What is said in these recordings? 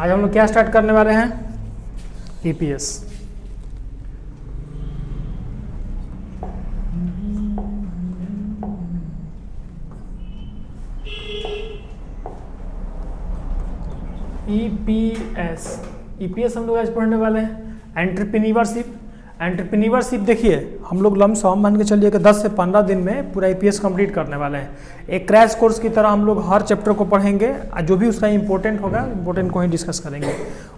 आज हम लोग क्या स्टार्ट करने वाले हैं? ईपीएस। ईपीएस हम लोग आज पढ़ने वाले हैं। एंटरप्रेन्योरशिप। एंटरप्रेन्योरशिप देखिए, हम लोग लमसम मान के चलिए कि 10 से 15 दिन में पूरा ईपीएस कंप्लीट करने वाले हैं। एक क्रैश कोर्स की तरह हम लोग हर चैप्टर को पढ़ेंगे, जो भी उसका इंपॉर्टेंट होगा इंपॉर्टेंट को ही डिस्कस करेंगे।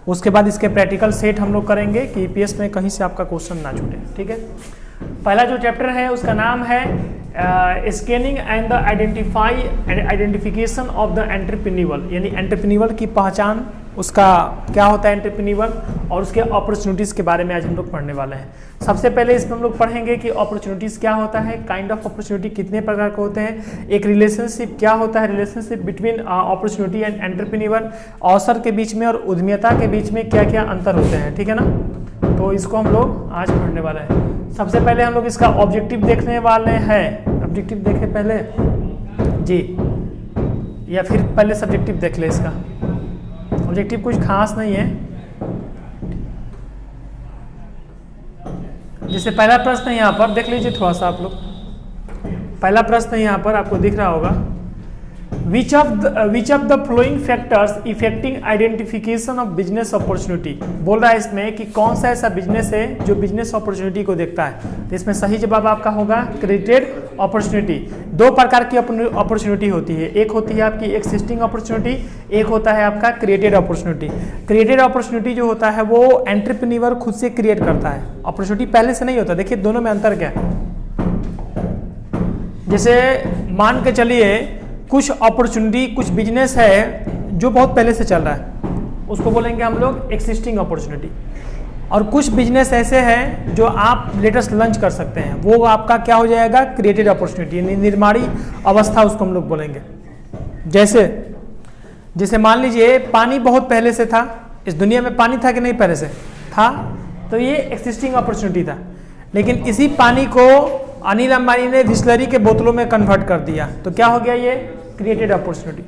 उसके बाद इसके प्रैक्टिकल सेट हम लोग करेंगे कि ईपीएस में कहीं से आपका क्वेश्चन ना छूटे। ठीक है, पहला जो चैप्टर है उसका नाम है scanning and the identification of the entrepreneur, यानी एंटरप्रेन्योर की पहचान, उसका क्या होता है एंटरप्रेन्योर, और उसके अपॉर्चुनिटीज़ के बारे में आज हम लोग पढ़ने वाले हैं। सबसे पहले इसमें हम लोग पढ़ेंगे कि अपॉर्चुनिटीज़ क्या होता है, काइंड ऑफ अपॉर्चुनिटी कितने प्रकार के होते हैं, एक रिलेशनशिप क्या होता है, relationship between opportunity and entrepreneur, अवसर के बीच में और उद्यमिता के बीच में क्या क्या अंतर होते हैं। ठीक है ना, तो इसको हम लोग आज पढ़ने वाले हैं। सबसे पहले हम लोग इसका ऑब्जेक्टिव देखने वाले हैं। ऑब्जेक्टिव देखे पहले जी, या फिर पहले सब्जेक्टिव देख ले। इसका ऑब्जेक्टिव कुछ खास नहीं है। जैसे पहला प्रश्न यहाँ पर देख लीजिए थोड़ा सा आप लोग। पहला प्रश्न यहाँ पर आपको दिख रहा होगा, which of the following factors affecting identification of business opportunity. बोल रहा है इसमें कि कौन सा ऐसा बिजनेस है जो बिजनेस अपॉर्चुनिटी को देखता है। तो इसमें सही जवाब आपका होगा क्रिएटेड अपॉर्चुनिटी। दो प्रकार की अपॉर्चुनिटी होती है, एक होती है आपकी एक्सिस्टिंग अपॉर्चुनिटी, एक होता है आपका क्रिएटेड अपॉर्चुनिटी। क्रिएटेड अपॉर्चुनिटी जो होता है वो एंटरप्रेन्योर खुद से क्रिएट करता है, अपॉर्चुनिटी पहले से नहीं होता। देखिए दोनों में अंतर क्या है। जैसे मान के चलिए कुछ अपॉर्चुनिटी, कुछ बिजनेस है जो बहुत पहले से चल रहा है, उसको बोलेंगे हम लोग एक्सिस्टिंग अपॉर्चुनिटी। और कुछ बिजनेस ऐसे हैं जो आप लेटेस्ट लॉन्च कर सकते हैं, वो आपका क्या हो जाएगा क्रिएटेड अपॉर्चुनिटी, निर्माणी अवस्था उसको हम लोग बोलेंगे। जैसे मान लीजिए पानी बहुत पहले से था, इस दुनिया में पानी था कि नहीं पहले से था, तो ये एक्सिस्टिंग अपॉर्चुनिटी था। लेकिन इसी पानी को अनिल अंबानी ने बिस्लरी के बोतलों में कन्वर्ट कर दिया, तो क्या हो गया ये क्रिएटेड अपॉर्चुनिटी।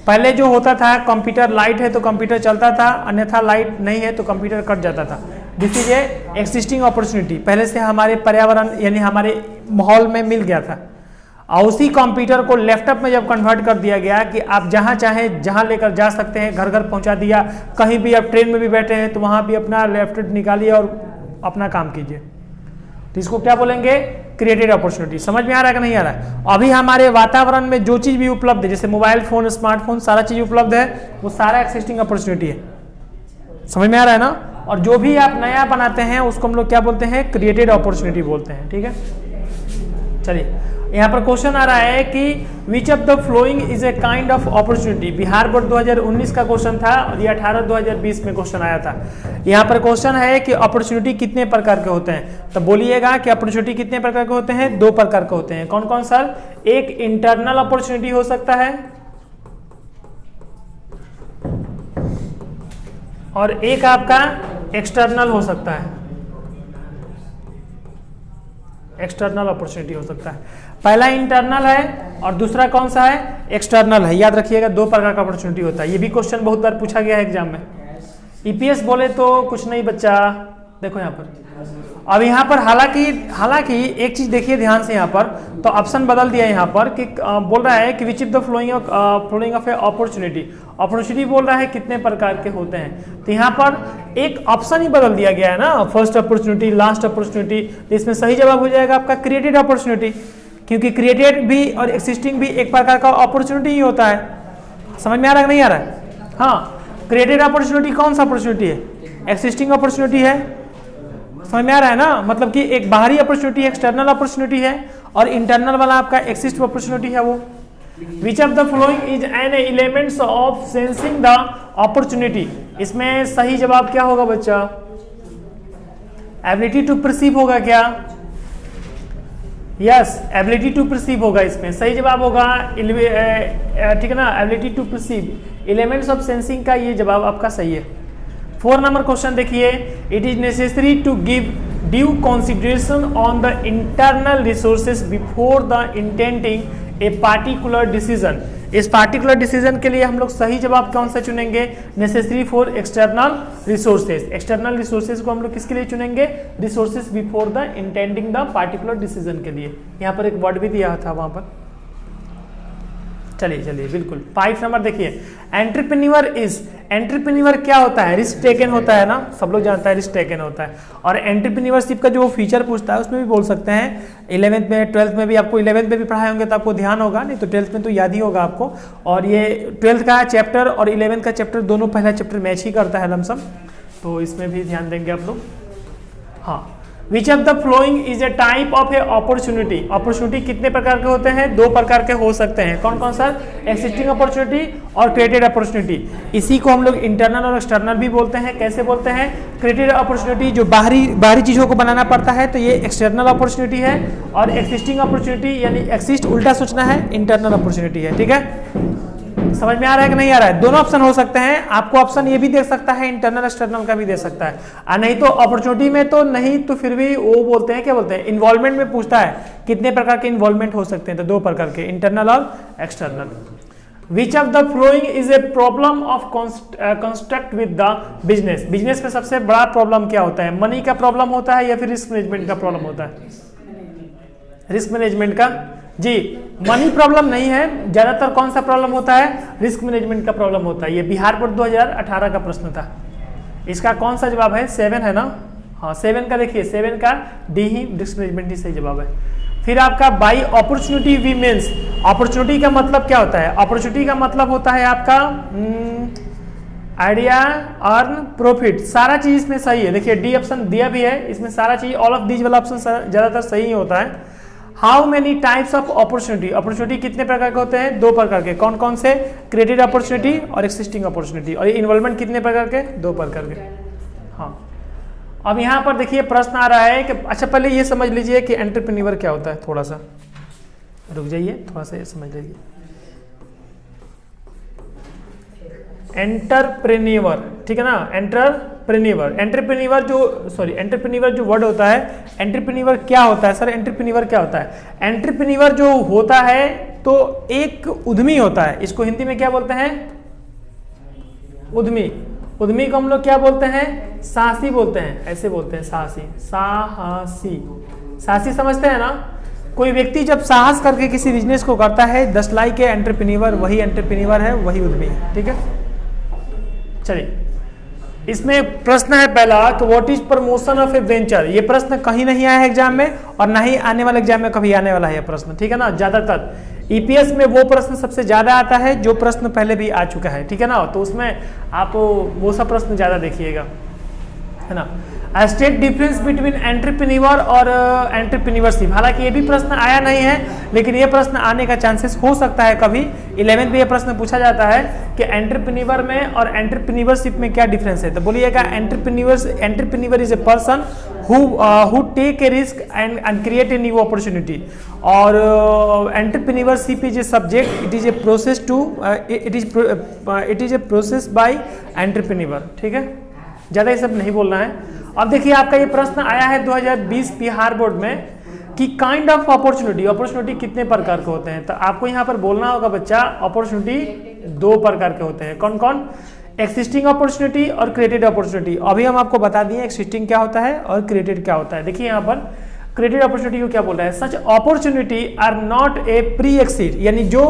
पहले जो होता था कंप्यूटर, लाइट है तो कंप्यूटर चलता था, अन्यथा लाइट नहीं है तो कंप्यूटर कट जाता था। This is a existing opportunity, पहले से हमारे पर्यावरण यानी हमारे माहौल में मिल गया था। और उसी कंप्यूटर को लैपटॉप में जब कन्वर्ट कर दिया गया कि आप जहाँ चाहें जहाँ लेकर जा सकते हैं, घर घर पहुँचा दिया, कहीं भी आप ट्रेन में भी बैठे हैं तो वहाँ भी अपना लैपटॉप निकालिए और अपना काम कीजिए, तो इसको क्या बोलेंगे क्रिएटेड अपॉर्चुनिटी। समझ में आ रहा है कि नहीं आ रहा है? अभी हमारे वातावरण में जो चीज भी उपलब्ध है, जैसे मोबाइल फोन, स्मार्टफोन, सारा चीज उपलब्ध है, वो सारा एक्सिस्टिंग अपॉर्चुनिटी है। समझ में आ रहा है ना? और जो भी आप नया बनाते हैं उसको हम लोग क्या बोलते हैं क्रिएटेड अपॉर्चुनिटी बोलते हैं। ठीक है, चलिए यहाँ पर क्वेश्चन आ रहा है कि which of the following is a kind of opportunity. Bihar board 2019 का क्वेश्चन था और ये 18/2020 में क्वेश्चन आया था। यहाँ पर क्वेश्चन है कि अपॉर्चुनिटी कितने प्रकार के होते हैं, तो बोलिएगा कि अपॉर्चुनिटी कितने प्रकार के होते हैं। दो प्रकार के होते हैं। कौन कौन सर? एक इंटरनल अपॉर्चुनिटी हो सकता है और एक आपका एक्सटर्नल हो सकता है। एक्सटर्नल अपॉर्चुनिटी हो सकता है। पहला इंटरनल है और दूसरा कौन सा है एक्सटर्नल है। याद रखिएगा दो प्रकार का अपॉर्चुनिटी होता है। ये भी क्वेश्चन बहुत बार पूछा गया है एग्जाम में। ईपीएस बोले तो कुछ नहीं बच्चा, देखो यहाँ पर। अब यहाँ पर हालांकि एक चीज देखिए ध्यान से, यहाँ पर तो ऑप्शन बदल दिया यहाँ पर कि बोल रहा है कि which is the flowing of A opportunity. Opportunity बोल रहा है कितने प्रकार के होते हैं, तो यहाँ पर एक ऑप्शन ही बदल दिया गया है ना, फर्स्ट अपॉर्चुनिटी, लास्ट अपॉर्चुनिटी। तो इसमें सही जवाब हो जाएगा आपका क्रिएटेड अपॉर्चुनिटी, क्योंकि क्रिएटेड भी और एक्सिस्टिंग भी एक प्रकार का अपॉर्चुनिटी ही होता है। समझ में आ रहा है कि नहीं आ रहा है? हाँ, क्रिएटेड अपॉर्चुनिटी कौन सा अपॉर्चुनिटी है? एक्सिस्टिंग अपॉर्चुनिटी है। समझ में आ रहा है ना? मतलब कि एक बाहरी अपॉर्चुनिटी एक्सटर्नल अपॉर्चुनिटी है और इंटरनल वाला आपका एक्सिस्ट अपॉर्चुनिटी है वो। विच of the following is N elements of sensing the opportunity. इसमें सही जवाब क्या होगा बच्चा? एबिलिटी टू परसीव होगा क्या? यस, एबिलिटी टू परसीव होगा। इसमें सही जवाब होगा ठीक है ना, ability to perceive. Elements of sensing का ये जवाब आपका सही है। 4 नंबर क्वेश्चन देखिए, it is necessary to give due consideration on the internal resources before the intending a particular decision. इस पार्टिकुलर डिसीजन के लिए हम लोग सही जवाब कौन सा चुनेंगे, necessary for external resources. External resources को हम लोग किसके लिए चुनेंगे, resources before the intending the particular decision के लिए। यहाँ पर एक वर्ड भी दिया था वहां पर, चलिए चलिए बिल्कुल। 5 नंबर देखिए, एंटरप्रेन्योर इज, एंटरप्रेन्योर क्या होता है, रिस्क टेकन होता है ना, सब लोग जानता है रिस्क टेकन होता है। और एंटरप्रेन्योरशिप का जो फीचर पूछता है उसमें भी बोल सकते हैं। 11th में 12th में भी आपको, 11th में भी पढ़ाए होंगे तो आपको ध्यान होगा, नहीं तो 12th में तो याद ही होगा आपको। और ये 12th का चैप्टर और 11th का चैप्टर दोनों पहला चैप्टर मैच ही करता है लमसम, तो इसमें भी ध्यान देंगे आप लोग। हाँ, विच of the following is a type of A opportunity. Opportunity कितने प्रकार के होते हैं, 2 प्रकार के हो सकते हैं। कौन कौन सा, एक्सिस्टिंग अपॉर्चुनिटी और क्रिएटेड अपॉर्चुनिटी। इसी को हम लोग इंटरनल और एक्सटर्नल भी बोलते हैं। कैसे बोलते हैं, क्रिएटेड अपॉर्चुनिटी जो बाहरी चीजों को बनाना पड़ता है तो ये एक्सटर्नल अपॉर्चुनिटी है, और एक्सिस्टिंग अपॉर्चुनिटी यानी एक्सिस्ट उल्टा सोचना है, इंटरनल अपॉर्चुनिटी है। ठीक है, समझ में आ रहा है कि नहीं आ रहा है, दोनों ऑप्शन हो सकते हैं। आपको ऑप्शन ये भी दे सकता है, इंटरनल एक्सटर्नल का भी दे सकता है, और नहीं तो अपॉर्चुनिटी में तो नहीं, तो फिर भी वो बोलते हैं, क्या बोलते हैं, इन्वॉल्वमेंट में पूछता है कितने प्रकार के इन्वॉल्वमेंट हो सकते हैं, तो 2 प्रकार के, इंटरनल और external. Which of the following is a problem of construct with the business. Business में सबसे बड़ा प्रॉब्लम क्या होता है, मनी का प्रॉब्लम होता है या फिर रिस्क मैनेजमेंट का प्रॉब्लम होता है, रिस्क मैनेजमेंट का। जी, मनी प्रॉब्लम नहीं है, ज्यादातर कौन सा प्रॉब्लम होता है, रिस्क मैनेजमेंट का प्रॉब्लम होता है। ये बिहार बोर्ड 2018 का प्रश्न था। इसका कौन सा जवाब है, 7 है ना। हाँ, 7 का देखिए, 7 का डी ही, रिस्क मैनेजमेंट ही सही जवाब है। फिर आपका by opportunity we means, opportunity का मतलब क्या होता है, अपॉर्चुनिटी का मतलब होता है आपका आइडिया, अर्न, प्रॉफिट, सारा चीज इसमें सही है। देखिए डी ऑप्शन दिया भी है, इसमें सारा चीज, ऑल ऑफ दीज वाला ऑप्शन ज्यादातर सही होता है। How many types of opportunity, opportunity कितने प्रकार के होते हैं, 2 प्रकार के। कौन कौन से, क्रिएटेड अपॉर्चुनिटी और एक्सिस्टिंग अपॉर्चुनिटी। और इन्वॉल्वमेंट कितने प्रकार के, 2 प्रकार के। हाँ, अब यहाँ पर देखिए प्रश्न आ रहा है कि अच्छा पहले ये समझ लीजिए कि एंटरप्रेन्योर क्या होता है, थोड़ा सा रुक जाइए, थोड़ा सा ये समझ लीजिए। एंटरप्रेन्योर, ठीक है ना, एंटरप्रेन्योर जो वर्ड होता है, एंटरप्रेन्योर क्या होता है सर, एंटरप्रेन्योर क्या होता है, एंटरप्रेन्योर जो होता है तो एक उद्यमी होता है। इसको हिंदी में क्या बोलते हैं, उद्यमी। उद्यमी को हम लोग क्या बोलते हैं, साहसी बोलते हैं, ऐसे बोलते हैं, साहसी समझते हैं ना। कोई व्यक्ति जब साहस करके किसी बिजनेस को करता है, 10 लाख के एंटरप्रेन्योर, वही एंटरप्रेन्योर है, वही उद्यमी है। ठीक है, चलिए इसमें प्रश्न है पहला कि what is promotion of A venture. ये प्रश्न कहीं नहीं आया है एग्जाम में, और ना ही आने वाले एग्जाम में कभी आने वाला है ये प्रश्न, ठीक है ना। ज्यादातर ईपीएस में वो प्रश्न सबसे ज्यादा आता है जो प्रश्न पहले भी आ चुका है, ठीक है ना, तो उसमें आप वो सब प्रश्न ज्यादा देखिएगा, है ना। स्टेट डिफरेंस बिटवीन एंटरप्रेन्योर और एंटरप्रेन्योरशिप, हालांकि ये भी प्रश्न आया नहीं है, लेकिन ये प्रश्न आने का चांसेस हो सकता है कभी। 11th में ये प्रश्न पूछा जाता है कि एंटरप्रेन्योर में और एंटरप्रेन्योरशिप में क्या डिफरेंस है, तो बोलिएगा entrepreneur is a person who take a risk and create a new opportunity, और entrepreneurship is a subject, it is a process to it is a process by entrepreneur। ठीक है, ज़्यादा ये सब नहीं बोलना है। अब देखिए आपका ये प्रश्न आया है 2020 बिहार बोर्ड में कि काइंड ऑफ अपॉर्चुनिटी कितने प्रकार के होते हैं, तो आपको यहाँ पर बोलना होगा बच्चा, अपॉर्चुनिटी 2 प्रकार के होते हैं। कौन कौन, एक्सिस्टिंग अपॉर्चुनिटी और क्रिएटेड अपॉर्चुनिटी। अभी हम आपको बता दिए एक्सिस्टिंग क्या होता है और क्रिएटेड क्या होता है। देखिए यहाँ पर क्रिएटेड अपॉर्चुनिटी को क्या बोल रहा है, such opportunity are not a pre exit, यानी जो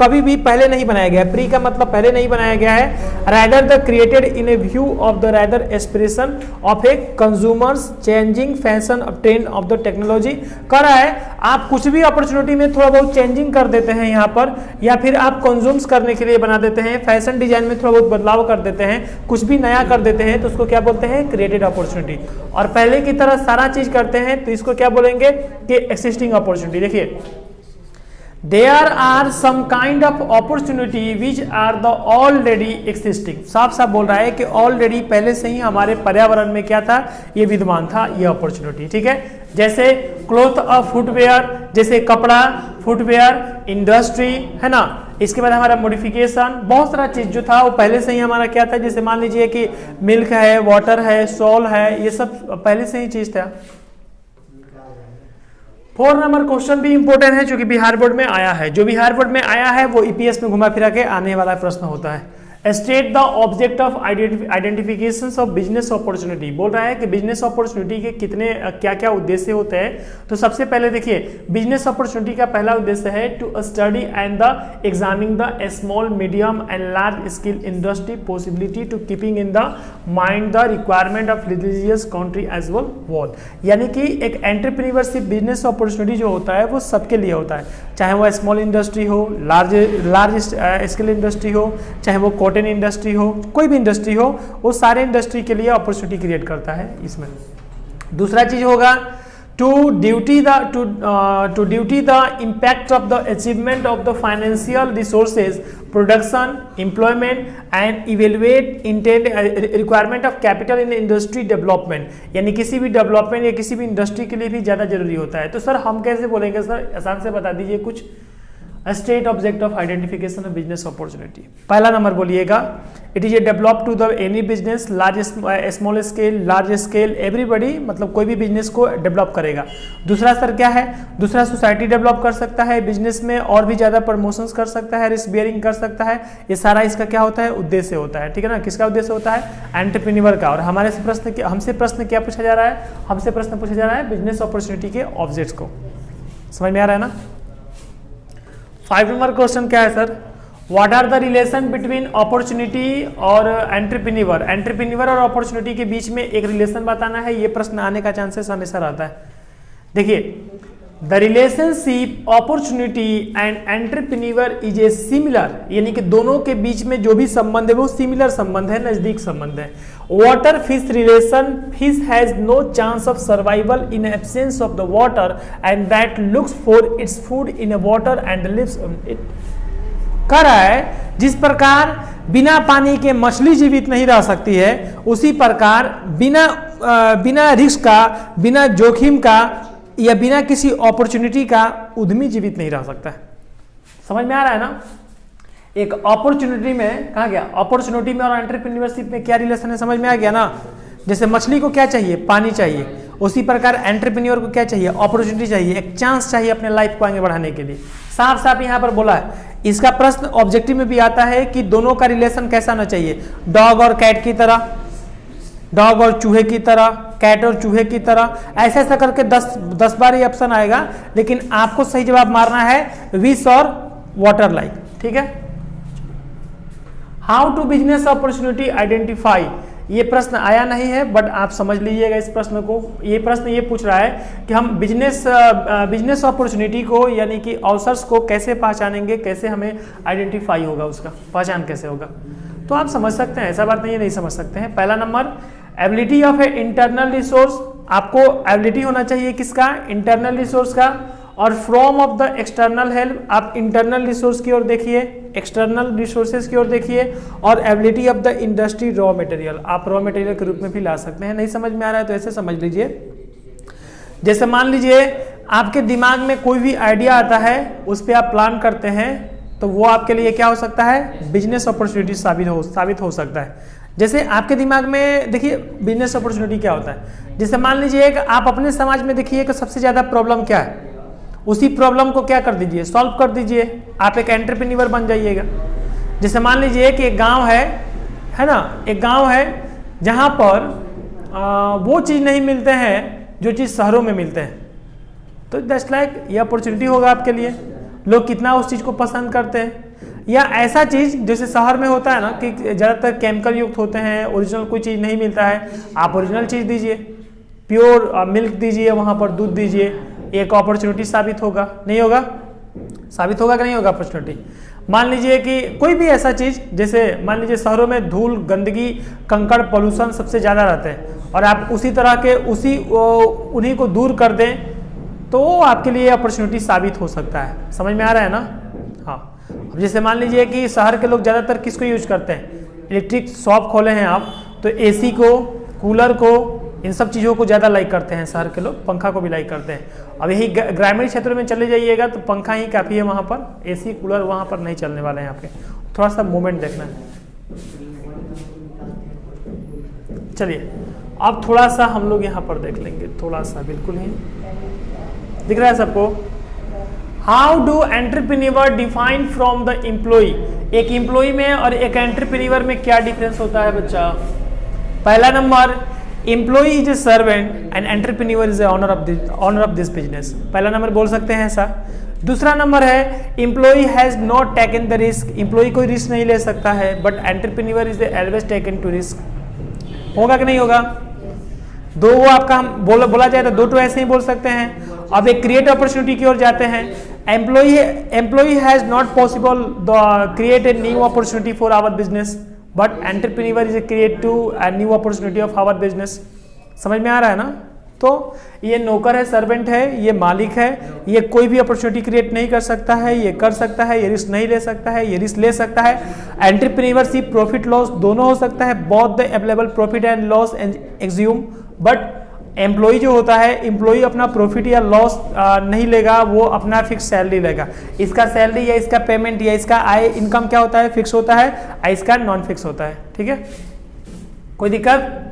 कभी भी पहले नहीं बनाया गया है, प्री का मतलब पहले नहीं बनाया गया है, rather the created in A view of the rather aspiration of A consumers changing fashion of trend of the technology. कर रहा है आप कुछ भी अपॉर्चुनिटी में थोड़ा बहुत चेंजिंग कर देते हैं यहाँ पर, या फिर आप कंज्यूम्स करने के लिए बना देते हैं, फैशन डिजाइन में थोड़ा बहुत बदलाव कर देते हैं, कुछ भी नया कर देते हैं, तो उसको क्या बोलते हैं, क्रिएटेड अपॉर्चुनिटी। और पहले की तरह सारा चीज करते हैं तो इसको क्या बोलेंगे कि एक्सिस्टिंग अपॉर्चुनिटी। देखिए there are some kind of opportunity which are the already existing, साफ साफ बोल रहा है कि ऑलरेडी पहले से ही हमारे पर्यावरण में क्या था, ये विद्यमान था, ये अपॉर्चुनिटी। ठीक है, जैसे क्लॉथ ऑफ फुटवेयर, जैसे कपड़ा, फुटवेयर, इंडस्ट्री, है ना। इसके बाद हमारा मॉडिफिकेशन, बहुत सारा चीज जो था वो पहले से ही हमारा क्या था, जैसे मान लीजिए कि मिल्क है, वाटर है, सॉल है, ये सब पहले से ही चीज था। 4 नंबर क्वेश्चन भी इंपॉर्टेंट है जो कि बिहार बोर्ड में आया है। जो बिहार बोर्ड में आया है वो ईपीएस में घुमा फिरा के आने वाला प्रश्न होता है। State the object of identification of business opportunity. बोल रहा है कि बिजनेस अपॉर्चुनिटी के कितने क्या क्या उद्देश्य होते हैं। तो सबसे पहले देखिए, बिजनेस अपॉर्चुनिटी का पहला उद्देश्य है to study and the examining the small medium and large scale industry possibility to keeping in the mind the requirement of religious country as well world. यानी कि एक एंटरप्रेन्योरशिप बिजनेस अपॉर्चुनिटी जो होता है वो सबके लिए होता है, चाहे वो स्मॉल इंडस्ट्री हो, लार्ज स्केल इंडस्ट्री हो, चाहे वो कॉटन इंडस्ट्री हो, कोई भी इंडस्ट्री हो, वो सारे इंडस्ट्री के लिए अपॉर्चुनिटी क्रिएट करता है इसमें। दूसरा चीज होगा to duty the impact of the achievement of the financial resources production employment and evaluate intend requirement of capital in industry development. यानी किसी भी डेवलपमेंट या किसी भी इंडस्ट्री के लिए भी ज़्यादा जरूरी होता है। तो सर हम कैसे बोलेंगे सर, आसान से बता दीजिए कुछ। State object of identification of business opportunity, पहला नंबर बोलिएगा, it is a develop to the any business large small scale large scale everybody, मतलब कोई भी बिजनेस को डेवलप करेगा। दूसरा सर क्या है, दूसरा सोसाइटी डेवलप कर सकता है बिजनेस में, और भी ज़्यादा प्रमोशंस कर सकता है, रिस्क बियरिंग कर सकता है। ये सारा इसका क्या होता है, उद्देश्य होता है। ठीक है ना, किसका उद्देश्य होता है, एंटरप्रेन्योर का। और हमसे प्रश्न क्या पूछा जा रहा है, हमसे प्रश्न पूछा जा रहा है बिजनेस अपॉर्चुनिटी के ऑब्जेक्ट्स को। समझ में आ रहा है ना। 5 नंबर क्वेश्चन क्या है sir, what are the relation between opportunity और एंटरप्रेन्योर। एंटरप्रेन्योर और अपॉर्चुनिटी के बीच में एक रिलेशन बताना है। ये प्रश्न आने का चांसेस हमेशा रहता है। देखिए, the relationship opportunity and entrepreneur is a similar, यानी कि दोनों के बीच में जो भी संबंध है वो सिमिलर संबंध है, नजदीक संबंध है। Water fish relation, fish has no chance of survival in absence of the water and that looks for its food in a water and lives on it. कह रहा है जिस प्रकार बिना पानी के मछली जीवित नहीं रह सकती है, उसी प्रकार बिना रिस्क का, बिना जोखिम का या बिना किसी अपॉर्चुनिटी का उद्यमी जीवित नहीं रह सकता है। समझ में आ रहा है ना। एक अपॉर्चुनिटी में कहा गया, अपॉर्चुनिटी में और एंटरप्रेन्योरशिप में क्या रिलेशन है, समझ में आ गया ना। जैसे मछली को क्या चाहिए, पानी चाहिए, उसी प्रकार एंटरप्रेन्योर को क्या चाहिए, अपॉर्चुनिटी चाहिए, एक चांस चाहिए अपने लाइफ को आगे बढ़ाने के लिए। साफ साफ यहाँ पर बोला है। इसका प्रश्न ऑब्जेक्टिव में भी आता है कि दोनों का रिलेशन कैसा होना चाहिए, डॉग और कैट की तरह, डॉग और चूहे की तरह, कैट और चूहे की तरह, ऐसा ऐसा करके 10 बार ये ऑप्शन आएगा। लेकिन आपको सही जवाब मारना है विश और वाटर लाइक। ठीक है। How to business opportunity identify, ये प्रश्न आया नहीं है बट आप समझ लीजिएगा इस प्रश्न को। ये प्रश्न ये पूछ रहा है कि हम बिजनेस अपॉर्चुनिटी को, यानी कि अवसर्स को कैसे पहचानेंगे, कैसे हमें आइडेंटिफाई होगा, उसका पहचान कैसे होगा। तो आप समझ सकते हैं, ऐसा बात नहीं है नहीं समझ सकते हैं। पहला number, ability of a internal resource. आपको एबिलिटी होना चाहिए किसका, इंटरनल रिसोर्स का। और from of the external help, आप इंटरनल रिसोर्स की ओर देखिए, एक्सटर्नल रिसोर्सेज की ओर देखिए। और ability of the industry raw material, आप रॉ मटेरियल के रूप में भी ला सकते हैं। नहीं समझ में आ रहा है तो ऐसे समझ लीजिए। जैसे मान लीजिए आपके दिमाग में कोई भी आइडिया आता है, उस पर आप प्लान करते हैं, तो वो आपके लिए क्या हो सकता है, बिजनेस अपॉर्चुनिटी साबित हो सकता है। जैसे आपके दिमाग में देखिए बिजनेस अपॉर्चुनिटी क्या होता है। जैसे मान लीजिए कि आप अपने समाज में देखिए कि सबसे ज़्यादा प्रॉब्लम क्या है, उसी प्रॉब्लम को क्या कर दीजिए, सॉल्व कर दीजिए, आप एक एंटरप्रेन्योर बन जाइएगा। जैसे मान लीजिए कि एक गांव है ना, एक गांव है जहां पर वो चीज़ नहीं मिलते हैं जो चीज़ शहरों में मिलते हैं, तो जस्ट लाइक ये अपॉर्चुनिटी होगा आपके लिए। लोग कितना उस चीज़ को पसंद करते हैं। या ऐसा चीज़ जैसे शहर में होता है ना कि ज़्यादातर केमिकल युक्त होते हैं, ओरिजिनल कोई चीज़ नहीं मिलता है, आप ओरिजिनल चीज़ दीजिए, प्योर मिल्क दीजिए, वहाँ पर दूध दीजिए, एक अपॉर्चुनिटी साबित होगा, नहीं होगा, साबित होगा कि नहीं होगा अपॉर्चुनिटी। मान लीजिए कि कोई भी ऐसा चीज़, जैसे मान लीजिए शहरों में धूल, गंदगी, कंकड़, पोल्यूशन सबसे ज़्यादा रहते हैं, और आप उसी तरह के उन्हीं को दूर कर दें, तो आपके लिए अपॉर्चुनिटी साबित हो सकता है। समझ में आ रहा है ना। हाँ, अब जैसे मान लीजिए कि शहर के लोग ज़्यादातर किसको यूज करते हैं, इलेक्ट्रिक शॉप खोले हैं आप, तो एसी को, कूलर को, इन सब चीज़ों को ज़्यादा लाइक करते हैं शहर के लोग, पंखा को भी लाइक करते हैं। अब यही ग्रामीण क्षेत्रों में चले जाइएगा तो पंखा ही काफ़ी है वहाँ पर, एसी कूलर वहाँ पर नहीं चलने वाले हैं आपके। थोड़ा सा मूवमेंट देखना है। चलिए अब थोड़ा सा हम लोग यहाँ पर देख लेंगे, थोड़ा सा बिल्कुल ही दिख रहा है सबको? How do entrepreneur define from the employee? एक एम्प्लॉय में और एक एंटरप्रेन्योर में क्या डिफरेंस होता है बच्चा? पहला number, employee is a servant and entrepreneur is a owner of this business. पहला नंबर बोल सकते हैं ऐसा। दूसरा नंबर है employee has not taken the risk, employee कोई रिस्क नहीं ले सकता है, but entrepreneur is always taken to risk. होगा कि नहीं होगा? दो वो आपका हम बोला जाए तो दो तो ऐसे ही बोल सकते हैं। अब एक क्रिएट अपॉर्चुनिटी की ओर जाते हैं। Employee has not possible create a new opportunity for our business, but entrepreneur is create to a new opportunity of our business. समझ में आ रहा है ना? तो ये नौकर है, सर्वेंट है, ये मालिक है, ये कोई भी अपॉर्चुनिटी क्रिएट नहीं कर सकता है, ये कर सकता है, ये रिस्क नहीं ले सकता है, ये रिस्क ले सकता है। एंटरप्रेन्योरशिप प्रॉफिट लॉस दोनों हो सकता है, both the available profit and loss assume, but employ जो होता है, एम्प्लॉय अपना प्रॉफिट या लॉस नहीं लेगा, वो अपना फिक्स सैलरी लेगा। इसका सैलरी या इसका पेमेंट या इसका आय इनकम क्या होता है? फिक्स होता है, इसका नॉन फिक्स होता है। ठीक है, कोई दिक्कत?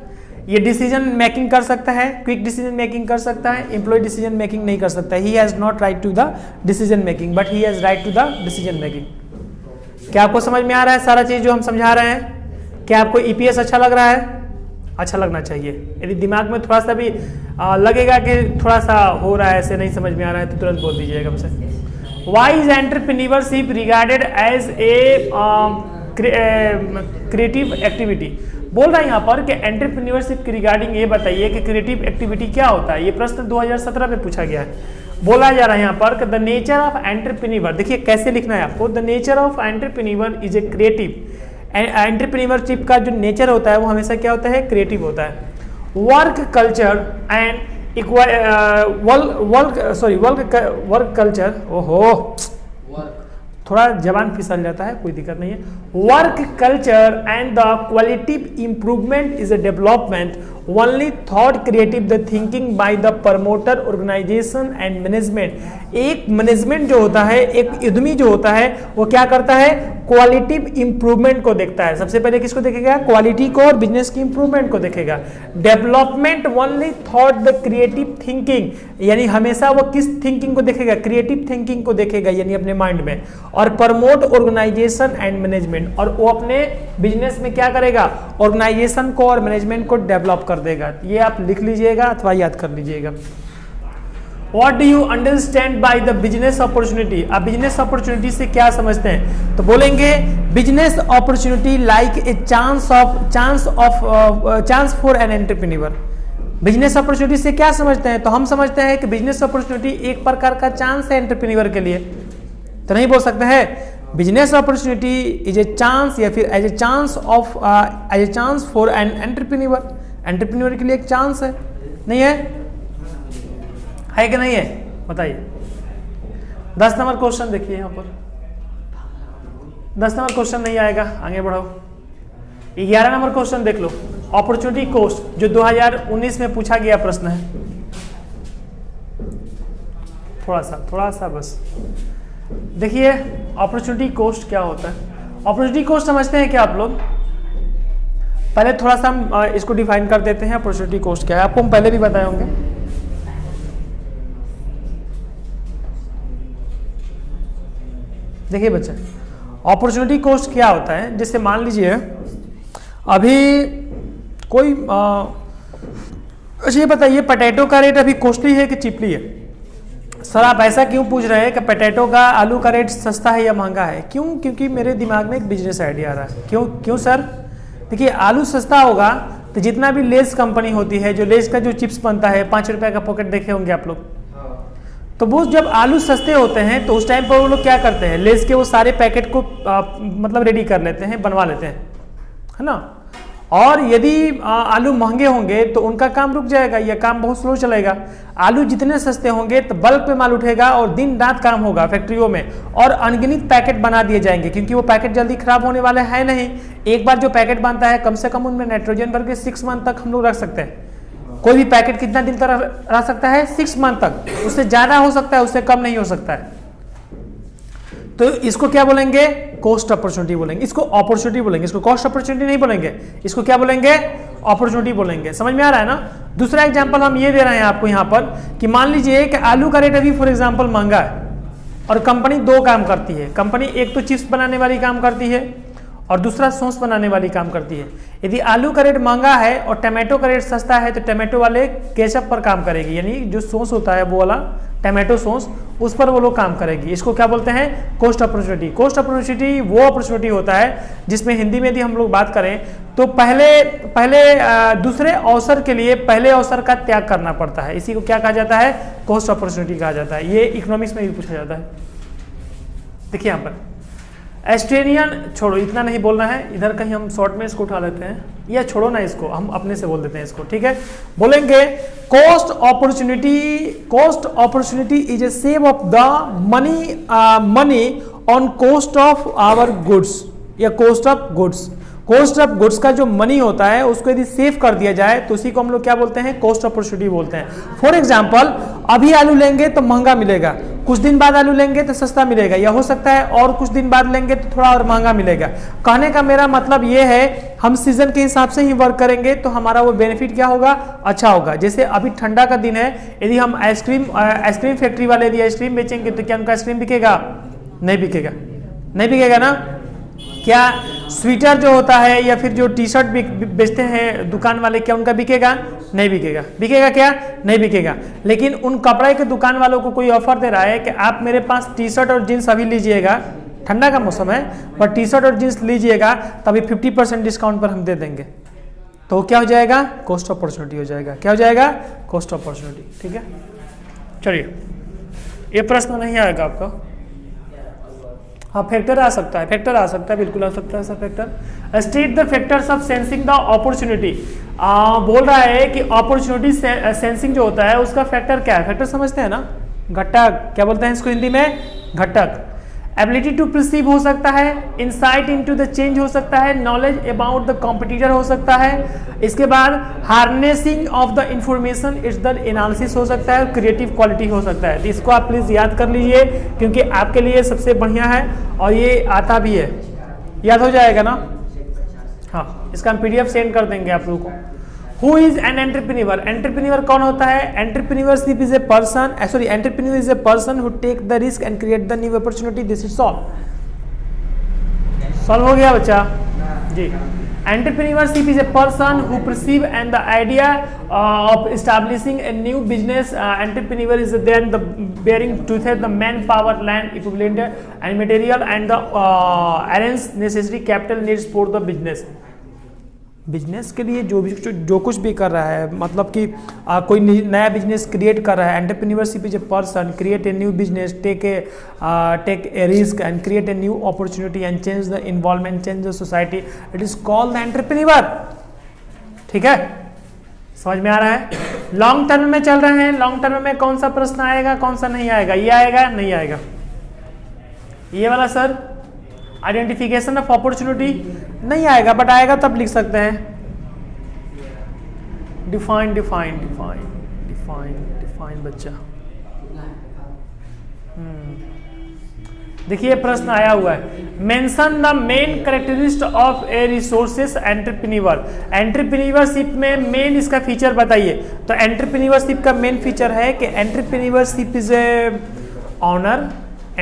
ये डिसीजन मेकिंग कर सकता है, क्विक डिसीजन मेकिंग कर सकता है, एम्प्लॉय डिसीजन मेकिंग नहीं कर सकता। He has not right to the decision making, but he has right to the decision making. क्या आपको समझ में आ रहा है सारा चीज जो हम समझा रहे हैं? क्या आपको ईपीएस अच्छा लग रहा है? अच्छा लगना चाहिए। यदि दिमाग में थोड़ा सा भी लगेगा कि थोड़ा सा हो रहा है, ऐसे नहीं समझ में आ रहा है, तो तुरंत बोल दीजिएगा हमसे। Why is entrepreneurship regarded as a creative activity? बोल रहा है यहाँ पर कि एंटरप्रेन्योरशिप के रिगार्डिंग ये बताइए कि क्रिएटिव एक्टिविटी क्या होता है। ये प्रश्न 2017 में पूछा गया है। बोला जा रहा है यहाँ पर कि द नेचर ऑफ एंटरप्रेन्योर, देखिए कैसे लिखना है आपको। The nature of entrepreneur is a creative. Entrepreneurship का जो नेचर होता है वो हमेशा क्या होता है? क्रिएटिव होता है। Work culture and work culture, ओहो थोड़ा जबान फिसल जाता है, कोई दिक्कत नहीं है। Work culture and the qualitative improvement is a development only thought creative the thinking by the promoter organization and management. एक मैनेजमेंट जो होता है, एक उद्यमी जो होता है, वो क्या करता है? क्वालिटिव इंप्रूवमेंट को देखता है। सबसे पहले किसको देखेगा? क्वालिटी को और बिजनेस की इंप्रूवमेंट को देखेगा। Development only thought the creative thinking, यानी हमेशा वो किस थिंकिंग को देखेगा? क्रिएटिव थिंकिंग को देखेगा, यानी अपने माइंड में। और प्रमोट ऑर्गेनाइजेशन एंड मैनेजमेंट, और वो अपने बिजनेस में क्या करेगा? ऑर्गेनाइजेशन को और मैनेजमेंट को डेवलप कर देगा। ये आप लिख लीजिएगा अथवा याद कर लीजिएगा। What do you understand by the business opportunity? आप बिजनेस अपॉर्चुनिटी से क्या समझते हैं? तो बोलेंगे business opportunity like a chance for an entrepreneur. Business opportunity से क्या समझते हैं? तो हम समझते हैं कि बिजनेस अपॉर्चुनिटी एक प्रकार का चांस है एंटरप्रेन्योर के लिए। तो नहीं बोल सकते हैं business opportunity is a chance, या फिर as a chance for an entrepreneur. Entrepreneur के लिए एक चांस है, नहीं है कि नहीं है? बताइए। 10 नंबर क्वेश्चन देखिए यहाँ पर। 10 नंबर क्वेश्चन नहीं आएगा, आगे बढ़ो। 11 नंबर क्वेश्चन देख लो। अपॉर्चुनिटी कॉस्ट जो 2019 में पूछा गया प्रश्न है। थोड़ा सा बस देखिए अपॉर्चुनिटी कॉस्ट क्या होता है। अपॉर्चुनिटी कॉस्ट समझते हैं क्या आप लोग? पहले थोड़ा सा हम इसको डिफाइन कर देते हैं। अपॉर्चुनिटी कॉस्ट क्या है, आपको हम पहले भी बताए होंगे। देखिए बच्चे, अपॉर्चुनिटी कॉस्ट क्या होता है? जैसे मान लीजिए अभी कोई अच्छा ये बताइए, पोटैटो का रेट अभी कॉस्टली है कि चिपली है? सर आप ऐसा क्यों पूछ रहे हैं कि पोटैटो का, आलू का रेट सस्ता है या महंगा है? क्यों? क्योंकि मेरे दिमाग में एक बिजनेस आइडिया आ रहा है। क्यों सर? देखिए आलू सस्ता होगा तो जितना भी लेस कंपनी होती है, जो लेस का जो चिप्स बनता है, 5 रुपए का पॉकेट देखे होंगे आप लोग, तो वो जब आलू सस्ते होते हैं तो उस टाइम पर वो लोग क्या करते हैं? लेस के वो सारे पैकेट को मतलब रेडी कर लेते हैं, बनवा लेते हैं, है ना। और यदि आलू महंगे होंगे तो उनका काम रुक जाएगा, यह काम बहुत स्लो चलेगा। आलू जितने सस्ते होंगे तो बल्क पे माल उठेगा और दिन रात काम होगा फैक्ट्रियों में, और अनगिनत पैकेट बना दिए जाएंगे, क्योंकि वो पैकेट जल्दी खराब होने वाले हैं नहीं। एक बार जो पैकेट बनता है कम से कम उनमें नाइट्रोजन भर के 6 मंथ तक हम लोग रख सकते हैं। कोई भी पैकेट कितना दिन तक रह सकता है? 6 मंथ तक, उससे ज्यादा हो सकता है, उससे कम नहीं हो सकता है। तो इसको क्या बोलेंगे? कॉस्ट अपॉर्चुनिटी बोलेंगे। इसको अपॉर्चुनिटी बोलेंगे, इसको कॉस्ट अपॉर्चुनिटी नहीं बोलेंगे। इसको क्या बोलेंगे? अपॉर्चुनिटी बोलेंगे। समझ में आ रहा है ना। दूसरा एग्जांपल हम ये दे रहे हैं आपको यहाँ पर कि मान लीजिए कि आलू का रेट अभी फॉर एग्जांपल महंगा है और कंपनी दो काम करती है। कंपनी एक तो चिप्स बनाने वाली काम करती है और दूसरा सॉस बनाने वाली काम करती है। यदि आलू का रेट महंगा है और टमाटो का रेट सस्ता है तो टमाटो वाले केचप पर काम करेगी, यानी जो सॉस होता है वो वाला टमाटो सॉस, उस पर वो लोग काम करेगी। इसको क्या बोलते हैं? Cost opportunity. कॉस्ट अपॉर्चुनिटी वो अपॉर्चुनिटी होता है जिसमें हिंदी में यदि हम लोग बात करें तो पहले दूसरे अवसर के लिए पहले अवसर का त्याग करना पड़ता है। इसी को क्या कहा जाता है? कॉस्ट अपॉर्चुनिटी कहा जाता है। ये इकोनॉमिक्स में भी पूछा जाता है। देखिए यहाँ पर ऑस्ट्रेलियन, छोड़ो इतना नहीं बोलना है, इधर कहीं हम शॉर्ट में इसको उठा लेते हैं, या छोड़ो ना इसको, हम अपने से बोल देते हैं इसको, ठीक है। बोलेंगे cost opportunity is a save of the money on cost of our goods या cost of goods. Cost of goods का जो मनी होता है उसको यदि सेव कर दिया जाए तो उसी को हम लोग क्या बोलते हैं? कॉस्ट अपॉर्चुनिटी बोलते हैं। फॉर एग्जांपल अभी आलू लेंगे तो महंगा मिलेगा, कुछ दिन बाद आलू लेंगे तो सस्ता मिलेगा, या हो सकता है और कुछ दिन बाद लेंगे तो थोड़ा और महंगा मिलेगा। कहने का मेरा मतलब ये है हम सीजन के हिसाब से ही वर्क करेंगे तो हमारा वो बेनिफिट क्या होगा? अच्छा होगा। जैसे अभी ठंडा का दिन है, यदि हम आइसक्रीम फैक्ट्री वाले यदि आइसक्रीम बेचेंगे तो क्या उनका आइसक्रीम बिकेगा? नहीं बिकेगा, नहीं बिकेगा ना। क्या स्वेटर जो होता है या फिर जो टी शर्ट बेचते हैं दुकान वाले, क्या उनका बिकेगा? नहीं बिकेगा। बिकेगा क्या? नहीं बिकेगा। लेकिन उन कपड़े के दुकान वालों को कोई ऑफर दे रहा है कि आप मेरे पास टी शर्ट और जीन्स अभी लीजिएगा, ठंडा का मौसम है, पर टी शर्ट और जीन्स लीजिएगा तभी 50% डिस्काउंट पर हम दे देंगे। तो क्या हो जाएगा? कॉस्ट अपॉर्चुनिटी हो जाएगा। क्या हो जाएगा? Cost opportunity. ठीक है, चलिए ये प्रश्न नहीं आएगा आपका। हाँ, फैक्टर आ सकता है, फैक्टर आ सकता है, बिल्कुल आ सकता है sir factor. State the factors of sensing the opportunity. बोल रहा है कि अपॉर्चुनिटी सेंसिंग जो होता है उसका फैक्टर क्या है? फैक्टर समझते हैं ना, घटक। क्या बोलते हैं इसको हिंदी में? घटक। एबिलिटी टू परसीव हो सकता है, इंसाइट इनटू द चेंज हो सकता है, नॉलेज अबाउट द कॉम्पिटिटर हो सकता है, इसके बाद harnessing of the information it's the analysis हो सकता है, क्रिएटिव क्वालिटी हो सकता है। तो इसको आप प्लीज याद कर लीजिए क्योंकि आपके लिए सबसे बढ़िया है और ये आता भी है, याद हो जाएगा ना। हाँ, इसका हम PDF सेंड कर देंगे आप लोगों को। Who is an entrepreneur? Entrepreneur कौन होता है? Entrepreneurship is a person, entrepreneur is a person who take the risk and create the new opportunity. This is solve हो गया बच्चा जी। Entrepreneurship is a person who perceive and the idea of establishing a new business. Entrepreneur is then the bearing together the manpower, land, equipment and material and the arrange necessary capital needs for the business. Business के लिए जो कुछ भी कर रहा है, मतलब कि कोई नया बिजनेस क्रिएट कर रहा है। Entrepreneurship is a person create a new business, take a risk and create a new opportunity and change the involvement, change the society. It is called the entrepreneur. ठीक है, समझ में आ रहा है। लॉन्ग टर्म में चल रहे हैं, लॉन्ग टर्म में कौन सा प्रश्न आएगा, कौन सा नहीं आएगा? ये आएगा, नहीं आएगा? ये वाला सर आइडेंटिफिकेशन ऑफ अपॉर्चुनिटी नहीं आएगा, बट आएगा तब लिख सकते हैं। Define define define define define बच्चा। देखिए प्रश्न आया हुआ है, mention the main characteristic of a resources entrepreneur. Entrepreneurship में मेन इसका फीचर बताइए। तो एंटरप्रेन्योरशिप का मेन फीचर है कि entrepreneurship is a honour,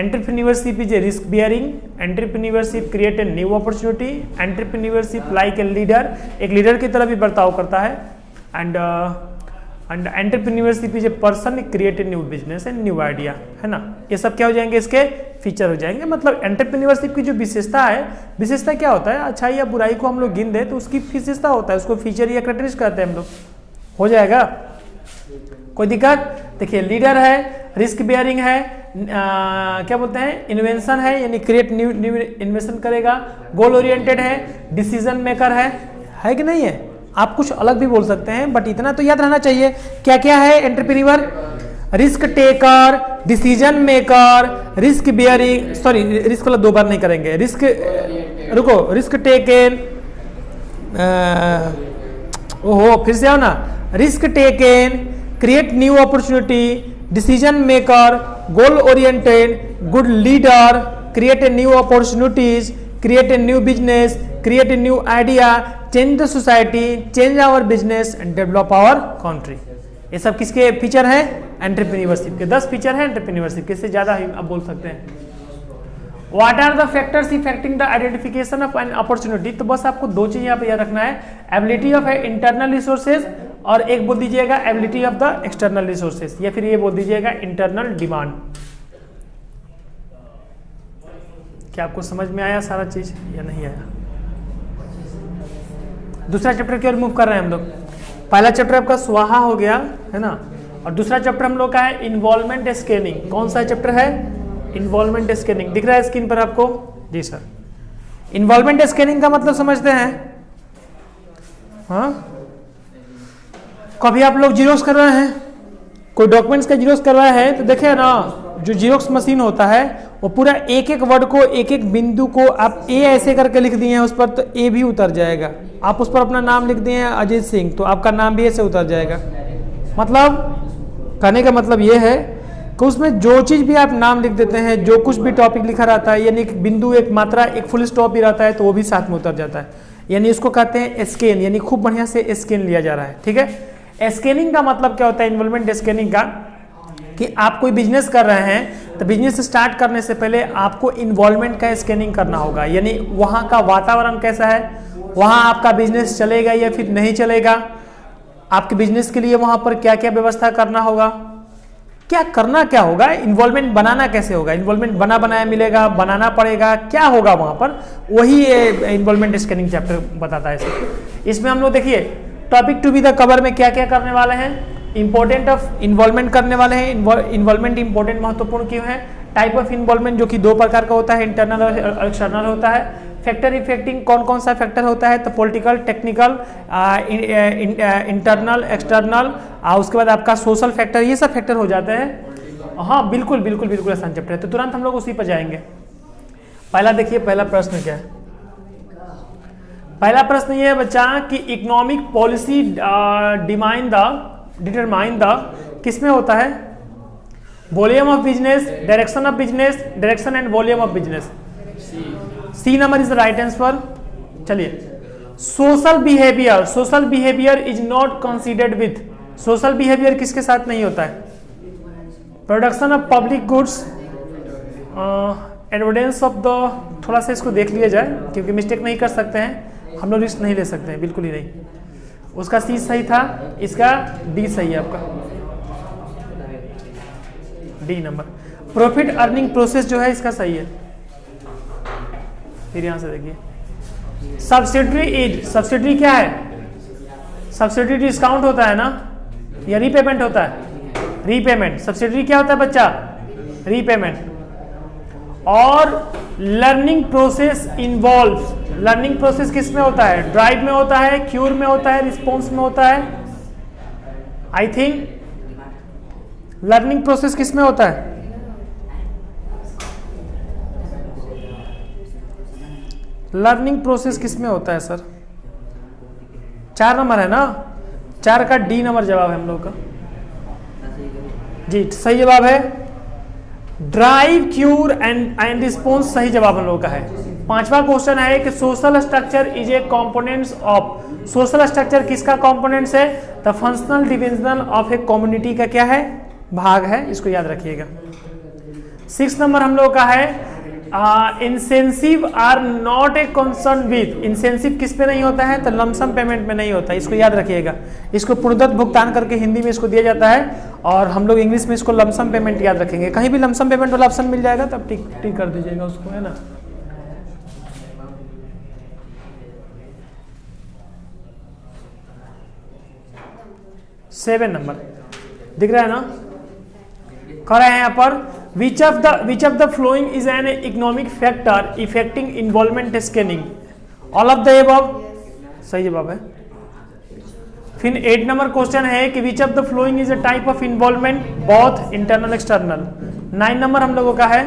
entrepreneurship is a risk bearing, entrepreneurship create a new opportunity, entrepreneurship like a leader, एक leader की तरह भी बर्ताव करता है, and entrepreneurship is a person create a new business and new idea, है ना। ये सब क्या हो जाएंगे? इसके फीचर हो जाएंगे। मतलब एंटरप्रेन्योरशिप की जो विशेषता है, विशेषता क्या होता है? अच्छाई या बुराई को हम लोग गिन दे तो उसकी विशेषता होता है, उसको फीचर या कैरेक्टरिस्टिक कहते हैं हम लोग। हो जाएगा, कोई दिक्कत? देखिए लीडर है, रिस्क बेयरिंग है, क्या बोलते हैं, इन्वेंशन है यानी क्रिएट न्यू इन्वेंशन करेगा, गोल ओरिएंटेड है, डिसीजन मेकर है कि नहीं है? आप कुछ अलग भी बोल सकते हैं, बट इतना तो याद रहना चाहिए। क्या क्या है entrepreneur? Risk taker, decision maker, risk bearing, sorry risk वाला दो बार नहीं करेंगे, रिस्क रुको, रिस्क टेकन, ओहो फिर से आओ ना, risk taken, create new opportunity, decision maker, goal oriented, good leader, create a new opportunities, create a new business, create a new idea, change the society, change our business and develop our country. ये सब किसके feature है? Entrepreneurship के 10 feature है entrepreneurship के, इससे ज्यादा ही आप बोल सकते हैं। What are the factors affecting the identification of an opportunity? तो बस आपको दो चीज यहाँ पे याद रखना है, एबिलिटी ऑफ इंटरनल रिसोर्सेज और एक बोल दीजिएगा ability of the external resources, या फिर ये बोल दीजिएगा इंटरनल डिमांड। क्या आपको समझ में आया सारा चीज या नहीं आया? दूसरा चैप्टर की ओर मूव कर रहे हैं हम लोग। पहला चैप्टर आपका स्वाहा हो गया है ना, और दूसरा चैप्टर हम लोग का है इन्वॉल्वमेंट स्कैनिंग। कौन सा चैप्टर है? Involvement scanning. दिख रहा है स्क्रीन पर आपको? जी सर। इन्वॉल्वमेंट स्कैनिंग का मतलब समझते हैं? हाँ, कभी आप लोग जीरोक्स कर रहे हैं, कोई डॉक्यूमेंट्स का जीरोक्स कर रहा है, तो देखे ना जो जीरोक्स मशीन होता है वो पूरा एक एक वर्ड को, एक एक बिंदु को आप ए ऐसे करके लिख दिए हैं उस पर, तो ए भी उतर जाएगा। आप उस पर अपना नाम लिख दिए हैं अजीत सिंह, तो आपका नाम भी ऐसे उतर जाएगा। मतलब कहने का मतलब ये है कि उसमें जो चीज़ भी आप नाम लिख देते हैं, जो कुछ भी टॉपिक लिखा रहता है, यानी एक बिंदु, एक मात्रा, एक फुल स्टॉप भी रहता है, तो वो भी साथ में उतर जाता है। यानी इसको कहते हैं स्कैन, यानी खूब बढ़िया से स्कैन लिया जा रहा है। ठीक है, स्कैनिंग का मतलब क्या होता है? इन्वॉल्वमेंट स्कैनिंग का कि आप कोई बिजनेस कर रहे हैं तो बिजनेस स्टार्ट करने से पहले आपको इन्वॉल्वमेंट का स्कैनिंग करना होगा, यानी वहाँ का वातावरण कैसा है, वहाँ आपका बिजनेस चलेगा या फिर नहीं चलेगा, आपके बिजनेस के लिए वहाँ पर क्या क्या व्यवस्था करना होगा, क्या होगा, इन्वॉल्वमेंट बनाना कैसे होगा, इन्वॉल्वमेंट बना बनाया मिलेगा, बनाना पड़ेगा, क्या होगा वहाँ पर, वही इन्वॉल्वमेंट स्कैनिंग चैप्टर बताता है। इसमें हम लोग देखिए topic to be the cover में क्या क्या करने वाले हैं, इंपॉर्टेंट ऑफ इन्वॉल्वमेंट करने वाले हैं। इन्वॉल्वमेंट इंपॉर्टेंट महत्वपूर्ण क्यों है? टाइप ऑफ इन्वॉल्वमेंट जो कि दो प्रकार का होता है, इंटरनल और एक्सटर्नल होता है। फैक्टर इफेक्टिंग कौन कौन सा फैक्टर होता है? तो पॉलिटिकल, टेक्निकल, इंटरनल, एक्सटर्नल, उसके बाद आपका सोशल फैक्टर, ये सब फैक्टर हो जाते हैं। हाँ बिल्कुल बिल्कुल बिल्कुल आसान चैप्टर है, तो तुरंत हम लोग उसी पर जाएंगे। पहला देखिए, पहला प्रश्न क्या है? पहला प्रश्न ये है बच्चा कि इकोनॉमिक पॉलिसी डिटरमाइन द किसमें होता है? Volume of business, direction of business, direction and volume of business. C number is the right answer. चलिए, social behaviour is not considered with, social behaviour किसके साथ नहीं होता है? Production of public goods, evidence of the, थोड़ा सा इसको देख लिया जाए क्योंकि मिस्टेक नहीं कर सकते हैं हम लोग, रिस्क नहीं ले सकते हैं, बिल्कुल ही नहीं। उसका सी सही था, इसका डी सही है आपका, D number. Profit earning process जो है इसका सही है। फिर यहां से देखिए, सब्सिडी क्या है? सब्सिडी डिस्काउंट होता है ना, या रीपेमेंट होता है? रीपेमेंट। सब्सिडी क्या होता है बच्चा? रीपेमेंट। और learning process involves, learning process किस में होता है? ड्राइव में होता है, क्यूर में होता है, रिस्पॉन्स में होता है? आई थिंक लर्निंग प्रोसेस किस में होता है? लर्निंग प्रोसेस किस में होता है सर? 4 नंबर है ना, 4 का डी नंबर जवाब है हम लोग का। जी सही जवाब है, ड्राइव, क्यूर एंड रिस्पॉन्स सही जवाब हम लोग का है। 5वां क्वेश्चन है कि social structure is a components of, social structure किसका कंपोनेंट्स है? The functional division of a community का क्या है? भाग है, इसको याद रखिएगा। 6 नंबर हम लोग का है incentive are not a concern with, incentive किस पे नहीं होता है? तो लमसम पेमेंट में नहीं होता है, इसको याद रखिएगा। इसको पूर्णदत्त भुगतान करके हिंदी में इसको दिया जाता है, और हम लोग इंग्लिश में इसको लमसम पेमेंट याद रखेंगे। कहीं भी लमसम पेमेंट वाला ऑप्शन मिल जाएगा तो आप टिक कर दीजिएगा उसको, है ना। सेवन नंबर दिख रहा है ना, कह रहे हैं यहाँ पर which of the following is an economic factor affecting involvement scanning? All of the above सही जवाब है। फिर 8 नंबर क्वेश्चन है कि which of the following is a type of involvement, both internal external. 9 number हम लोगों का है,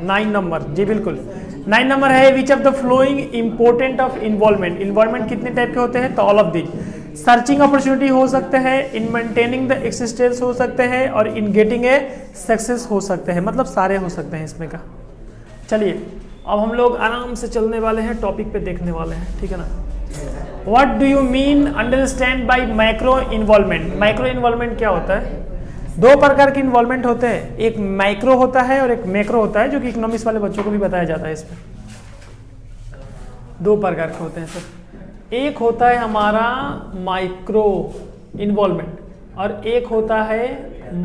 9 नंबर जी बिल्कुल। 9 नंबर है विच of the flowing important of involvement, involvement कितने टाइप के होते हैं? तो all of these. Searching opportunity हो सकते हैं, इन मेंटेनिंग द एक्सिस्टेंस हो सकते हैं, और इन गेटिंग ए सक्सेस हो सकते हैं, मतलब सारे हो सकते हैं इसमें का। चलिए अब हम लोग आराम से चलने वाले हैं, टॉपिक पे देखने वाले हैं, ठीक है ना। What do you mean understand by micro involvement? Micro involvement क्या होता है? दो प्रकार के इन्वॉल्वमेंट होते हैं, एक माइक्रो होता है और एक मैक्रो होता है, जो कि इकोनॉमिक्स वाले बच्चों को भी बताया जाता है। इसमें दो प्रकार के होते हैं सर, एक होता है हमारा माइक्रो इन्वॉल्वमेंट और एक होता है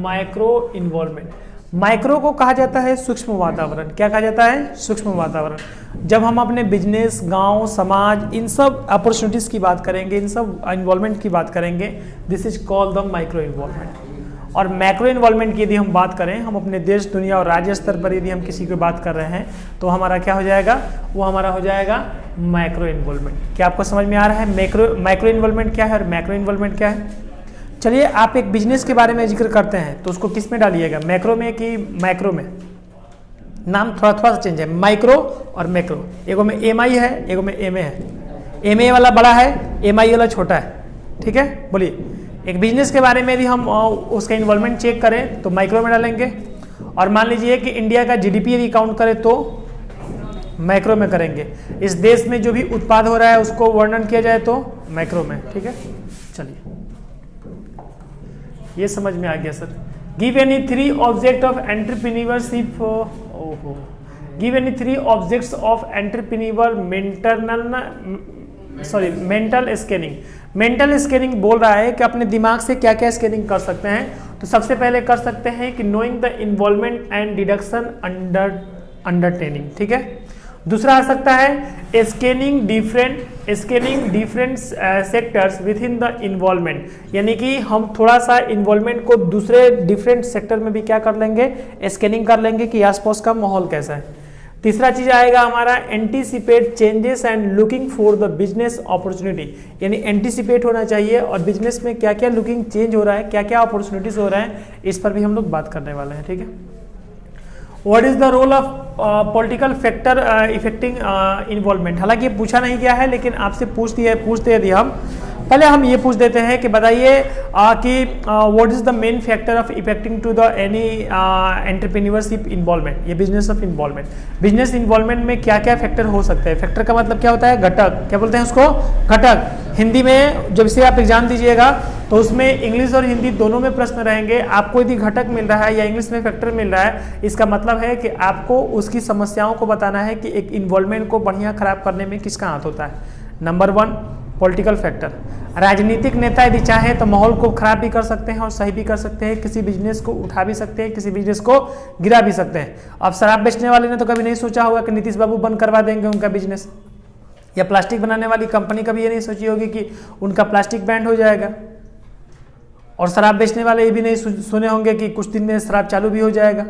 माइक्रो इन्वॉल्वमेंट। माइक्रो को कहा जाता है सूक्ष्म वातावरण। क्या कहा जाता है? सूक्ष्म वातावरण। जब हम अपने बिजनेस, गांव, समाज, इन सब अपॉर्चुनिटीज की बात करेंगे, इन सब इन्वॉल्वमेंट की बात करेंगे, this is called the micro involvement. और मैक्रो इन्वॉल्वमेंट की यदि हम बात करें, हम अपने देश, दुनिया और राज्य स्तर पर यदि हम किसी की बात कर रहे हैं, तो हमारा क्या हो जाएगा? वो हमारा हो जाएगा माइक्रो इन्वॉल्वमेंट। क्या आपको समझ में आ रहा है माइक्रो इन्वॉल्वमेंट क्या है और मैक्रो इन्वॉल्वमेंट क्या है? चलिए, आप एक बिजनेस के बारे में जिक्र करते हैं तो उसको किस में डालिएगा, मैक्रो में कि माइक्रो में? नाम थोड़ा सा चेंज है, माइक्रो और मैक्रो। एगो में एम आई है, एगो में एम ए है। एम ए वाला बड़ा है, एम आई वाला छोटा है। ठीक है, बोलिए। एक बिजनेस के बारे में यदि हम उसका इन्वॉल्वमेंट चेक करें तो माइक्रो में डालेंगे, और मान लीजिए कि इंडिया का जीडीपी यदि काउंट करें तो मैक्रो में करेंगे। इस देश में जो भी उत्पाद हो रहा है उसको वर्णन किया जाए तो मैक्रो में। ठीक है, चलिए, ये समझ में आ गया sir. Give any 3 object of entrepreneurship. ओहो, give any 3 objects of entrepreneur mental scanning. Mental scanning बोल रहा है कि अपने दिमाग से क्या क्या स्कैनिंग कर सकते हैं। तो सबसे पहले कर सकते हैं कि knowing the involvement and deduction undertaking. ठीक है। दूसरा आ सकता है scanning different sectors within the involvement, यानी कि हम थोड़ा सा इन्वॉल्वमेंट को दूसरे डिफरेंट सेक्टर में भी क्या कर लेंगे, स्कैनिंग कर लेंगे कि आसपास का माहौल कैसा है। तीसरा चीज आएगा हमारा anticipate changes and looking for the business opportunity, यानी एंटीसिपेट होना चाहिए और बिजनेस में क्या क्या लुकिंग चेंज हो रहा है, क्या क्या अपॉर्चुनिटीज हो रहा है, इस पर भी हम लोग बात करने वाले हैं। ठीक है। What is the role of political factor affecting involvement? हालांकि ये पूछा नहीं गया है, लेकिन आपसे पूछते यदि हम पहले हम ये पूछ देते हैं कि बताइए कि what is the main factor of affecting to the any entrepreneurship involvement, ये business of involvement. Business involvement में क्या क्या फैक्टर हो सकते हैं? फैक्टर का मतलब क्या होता है? घटक। क्या बोलते हैं उसको? घटक। हिंदी में जब से आप एग्जाम दीजिएगा तो उसमें इंग्लिश और हिंदी दोनों में प्रश्न रहेंगे। आपको यदि घटक मिल रहा है या इंग्लिश में फैक्टर मिल रहा है, इसका मतलब है कि आपको उसकी समस्याओं को बताना है कि एक इन्वॉल्वमेंट को बढ़िया खराब करने में किसका हाथ होता है। Number 1 political factor. राजनीतिक नेता यदि चाहे तो माहौल को खराब भी कर सकते हैं और सही भी कर सकते हैं, किसी बिजनेस को उठा भी सकते हैं, किसी बिजनेस को गिरा भी सकते हैं। अब शराब बेचने वाले ने तो कभी नहीं सोचा होगा कि नीतीश बाबू बंद करवा देंगे उनका बिजनेस, या प्लास्टिक बनाने वाली कंपनी कभी ये नहीं सोची होगी कि उनका प्लास्टिक बैंड हो जाएगा, और शराब बेचने वाले ये भी नहीं सुने होंगे कि कुछ दिन में शराब चालू भी हो जाएगा,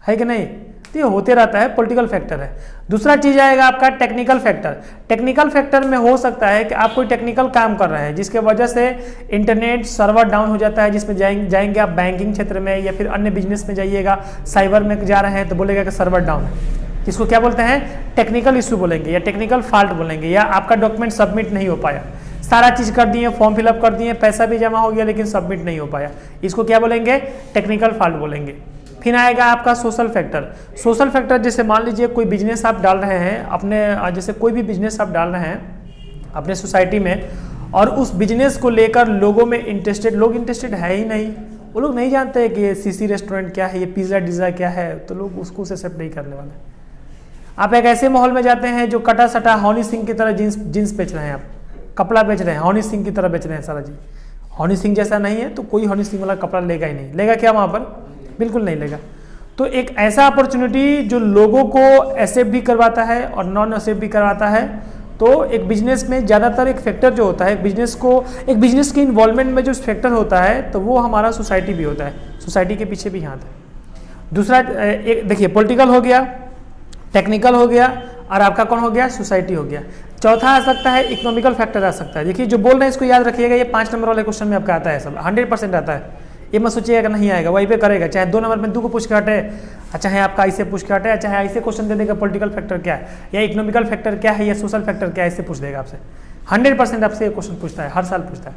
है कि नहीं? तो ये होते रहता है, पॉलिटिकल फैक्टर है। दूसरा चीज आएगा आपका टेक्निकल फैक्टर। टेक्निकल फैक्टर में हो सकता है कि आप कोई टेक्निकल काम कर रहे हैं जिसके वजह से इंटरनेट सर्वर डाउन हो जाता है, जिसमें जाएंगे आप बैंकिंग क्षेत्र में या फिर अन्य बिजनेस में जाइएगा, साइबर में जा रहे हैं तो बोलेगा कि सर्वर डाउन है। इसको क्या बोलते हैं? टेक्निकल इशू बोलेंगे या टेक्निकल फॉल्ट बोलेंगे, या आपका डॉक्यूमेंट सबमिट नहीं हो पाया, सारा चीज कर दिए, फॉर्म फिलअप कर दिए, पैसा भी जमा हो गया लेकिन सबमिट नहीं हो पाया, इसको क्या बोलेंगे? टेक्निकल फॉल्ट बोलेंगे। फिर आएगा आपका सोशल फैक्टर। सोशल फैक्टर जैसे मान लीजिए कोई बिजनेस आप डाल रहे हैं अपने, जैसे कोई भी बिजनेस आप डाल रहे हैं अपने सोसाइटी में, और उस बिजनेस को लेकर लोग इंटरेस्टेड है ही नहीं, वो लोग नहीं जानते हैं कि ये सीसी रेस्टोरेंट क्या है, ये पिज़्ज़ा डिज़ा क्या है, तो लोग उसको एक्सेप्ट नहीं करने वाले। आप एक ऐसे माहौल में जाते हैं जो कटा सटा हनी सिंह की तरह जीन्स बेच रहे हैं, आप कपड़ा बेच रहे हैं, हनी सिंह की तरह बेच रहे हैं सारा जी। हनी सिंह जैसा नहीं है तो कोई हनी सिंह वाला कपड़ा लेगा ही नहीं, लेगा क्या वहाँ पर? बिल्कुल नहीं लेगा। तो एक ऐसा अपॉर्चुनिटी जो लोगों को एक्सेप्ट भी करवाता है और नॉन एक्सेप्ट भी करवाता है। तो एक बिजनेस में ज़्यादातर एक फैक्टर जो होता है, एक बिजनेस के इन्वॉल्वमेंट में जो फैक्टर होता है तो वो हमारा सोसाइटी भी होता है, सोसाइटी के पीछे भी हाथ है। दूसरा एक देखिए, पॉलिटिकल हो गया, टेक्निकल हो गया, और आपका कौन हो गया? सोसाइटी हो गया। चौथा आ सकता है इकोनॉमिकल फैक्टर आ सकता है। देखिए जो बोल रहे हैं इसको याद रखिएगा, ये 5 नंबर वाले क्वेश्चन में आपका आता है, सब 100% आता है। ये मत सोचिएगा नहीं आएगा, वहीं पे करेगा, चाहे 2 नंबर में 2 को पूछ के हटे, चाहे आपका ऐसे पूछ के हटे, चाहे ऐसे क्वेश्चन दे देगा पॉलिटिकल फैक्टर क्या है या इकोनॉमिकल फैक्टर क्या है या सोशल फैक्टर क्या है, ऐसे पूछ देगा आपसे। 100% आपसे ये क्वेश्चन पूछता है, हर साल पूछता है।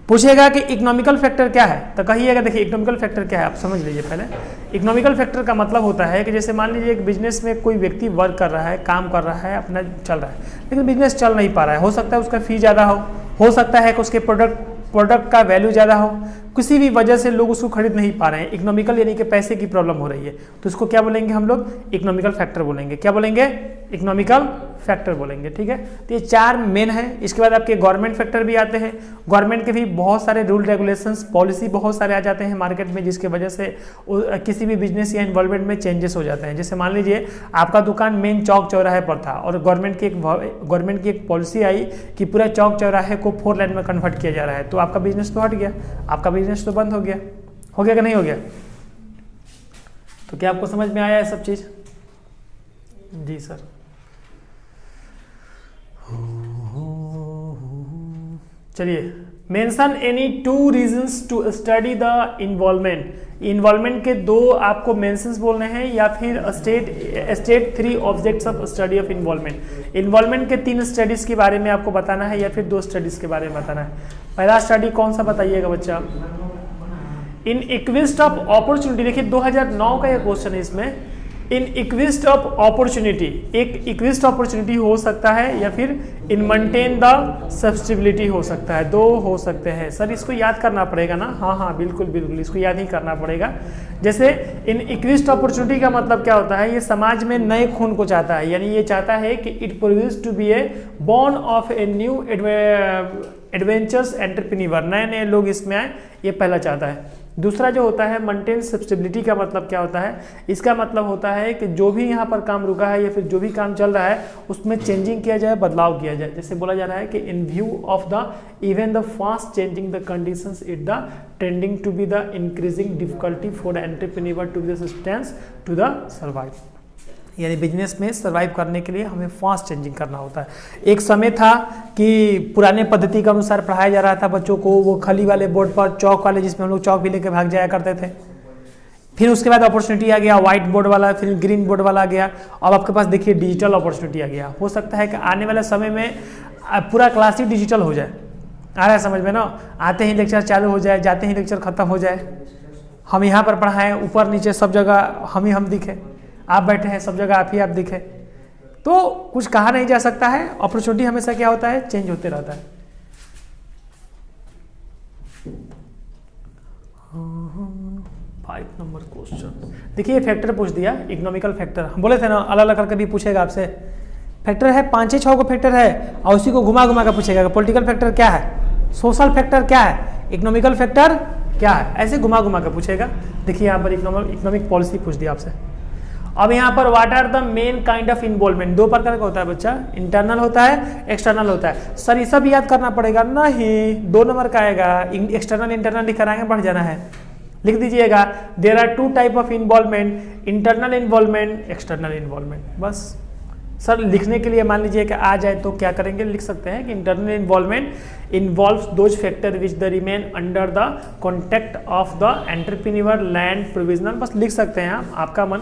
पूछेगा कि इकोनॉमिकल फैक्टर क्या है, तो कहिएगा देखिए इकोनॉमिकल फैक्टर क्या है, आप समझ लीजिए पहले। इकोनॉमिकल फैक्टर का मतलब होता है कि जैसे मान लीजिए एक बिजनेस में कोई व्यक्ति वर्क कर रहा है, काम कर रहा है, अपना चल रहा है, लेकिन बिजनेस चल नहीं पा रहा है। हो सकता है उसका फी ज़्यादा हो सकता है कि उसके प्रोडक्ट का वैल्यू ज़्यादा हो, किसी भी वजह से लोग उसको खरीद नहीं पा रहे हैं, इकोनॉमिकल यानी कि पैसे की प्रॉब्लम हो रही है, तो इसको क्या बोलेंगे हम लोग, इकोनॉमिकल फैक्टर बोलेंगे। क्या बोलेंगे, इकोनॉमिकल फैक्टर बोलेंगे, ठीक है। तो ये 4 मेन है। इसके बाद आपके गवर्नमेंट फैक्टर भी आते हैं। गवर्नमेंट के भी बहुत सारे रूल रेगुलेशंस, पॉलिसी बहुत सारे आ जाते हैं मार्केट में, जिसके वजह से किसी भी बिजनेस या इन्वॉल्वमेंट में चेंजेस हो जाते हैं। जैसे मान लीजिए आपका दुकान मेन चौक चौराहे पर था और गवर्नमेंट की एक पॉलिसी आई कि पूरा चौक चौराहे को 4 लेन में कन्वर्ट किया जा रहा है, तो आपका बिजनेस तो हट गया, आपका बिजनेस तो बंद हो गया कि नहीं हो गया। तो क्या आपको समझ में आया है सब चीज? जी सर। चलिए, mention any 2 reasons to study the involvement. Involvement के 2 आपको मेंशंस बोलने हैं, या फिर state 3 objects of study of involvement. Involvement के 3 स्टडीज के बारे में आपको बताना है, या फिर 2 स्टडीज के बारे में बताना है। पहला स्टडी कौन सा बताइएगा बच्चा? इन इक्विस्ट ऑफ अपॉर्चुनिटी। देखिए 2009 का ये क्वेश्चन है इसमें। इन इक्विस्ट ऑफ अपॉर्चुनिटी, एक इक्विस्ट अपॉर्चुनिटी हो सकता है, या फिर इन मेंटेन द सब्स्टिबिलिटी हो सकता है। 2 हो सकते हैं। सर इसको याद करना पड़ेगा ना? हाँ, बिल्कुल बिल्कुल, इसको याद ही करना पड़ेगा। जैसे इन इक्विस्ट अपॉर्चुनिटी का मतलब क्या होता है? ये समाज में नए खून को चाहता है, यानी ये चाहता है कि it produce to be a born of a new adventures entrepreneur, नए लोग इसमें आए, ये पहला चाहता है। दूसरा जो होता है मेंटेन सब्स्टिबिलिटी का मतलब क्या होता है? इसका मतलब होता है कि जो भी यहाँ पर काम रुका है या फिर जो भी काम चल रहा है उसमें चेंजिंग किया जाए, बदलाव किया जाए। जैसे बोला जा रहा है कि in view of the even the fast changing the conditions it the trending to be the increasing difficulty for entrepreneur to the sustains to the survive, यानी बिजनेस में सर्वाइव करने के लिए हमें फास्ट चेंजिंग करना होता है। एक समय था कि पुराने पद्धति के अनुसार पढ़ाया जा रहा था बच्चों को, वो खली वाले बोर्ड पर, चौक वाले, जिसमें हम लोग चौक भी लेके भाग जाया करते थे। फिर उसके बाद अपॉर्चुनिटी आ गया व्हाइट बोर्ड वाला, फिर ग्रीन बोर्ड वाला आ गया। अब आपके पास देखिए डिजिटल अपॉर्चुनिटी आ गया। हो सकता है कि आने वाले समय में पूरा क्लास ही डिजिटल हो जाए। आ रहा है समझ में ना? आते ही लेक्चर चालू हो जाए, जाते ही लेक्चर खत्म हो जाए, हम यहाँ पर पढ़ाएं, ऊपर नीचे सब जगह हम दिखे, आप बैठे हैं सब जगह आप दिखे, तो कुछ कहा नहीं जा सकता है। अपॉर्चुनिटी हमेशा क्या होता है? चेंज होते रहता है। 5 नंबर क्वेश्चन देखिए, फैक्टर पूछ दिया, इकोनॉमिकल फैक्टर। हम बोले थे ना अलग अलग करके भी पूछेगा आपसे। फैक्टर है 5-6 को फैक्टर है, और उसी को घुमा घुमा कर पूछेगा। पॉलिटिकल फैक्टर क्या है, सोशल फैक्टर क्या है, इकोनॉमिकल फैक्टर क्या है, ऐसे घुमा घुमा कर पूछेगा। देखिए यहाँ पर इकोनॉमिक पॉलिसी पूछ दिया आपसे। अब यहाँ पर what are the main kind of involvement, 2 प्रकार का होता है बच्चा, इंटरनल होता है, एक्सटर्नल होता है। सर ये सब याद करना पड़ेगा? नहीं, 2 नंबर का आएगा। एक्सटर्नल इंटरनल लिख कर आगे बढ़ जाना है, लिख दीजिएगा। There are 2 type of involvement, internal involvement, external involvement. बस सर लिखने के लिए मान लीजिए कि आ जाए तो क्या करेंगे, लिख सकते हैं कि internal involvement involves those factor which the remain under the contact of the entrepreneur land provisional, बस लिख सकते हैं आप, आपका मन।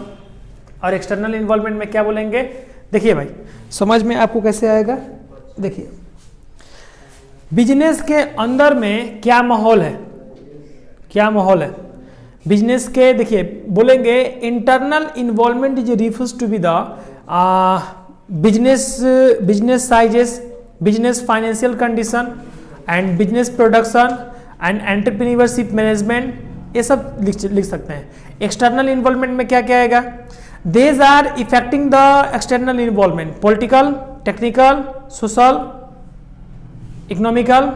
और एक्सटर्नल इन्वॉल्वमेंट में क्या बोलेंगे? देखिए भाई समझ में आपको कैसे आएगा। देखिए बिजनेस के अंदर में क्या माहौल है, क्या माहौल है बिजनेस के। देखिए बोलेंगे internal involvement is refers to be the business sizes, business financial condition and business production and entrepreneurship management, ये सब लिख सकते हैं। एक्सटर्नल इन्वॉल्वमेंट में क्या क्या आएगा? These are affecting the external involvement, political, technical, social, economical,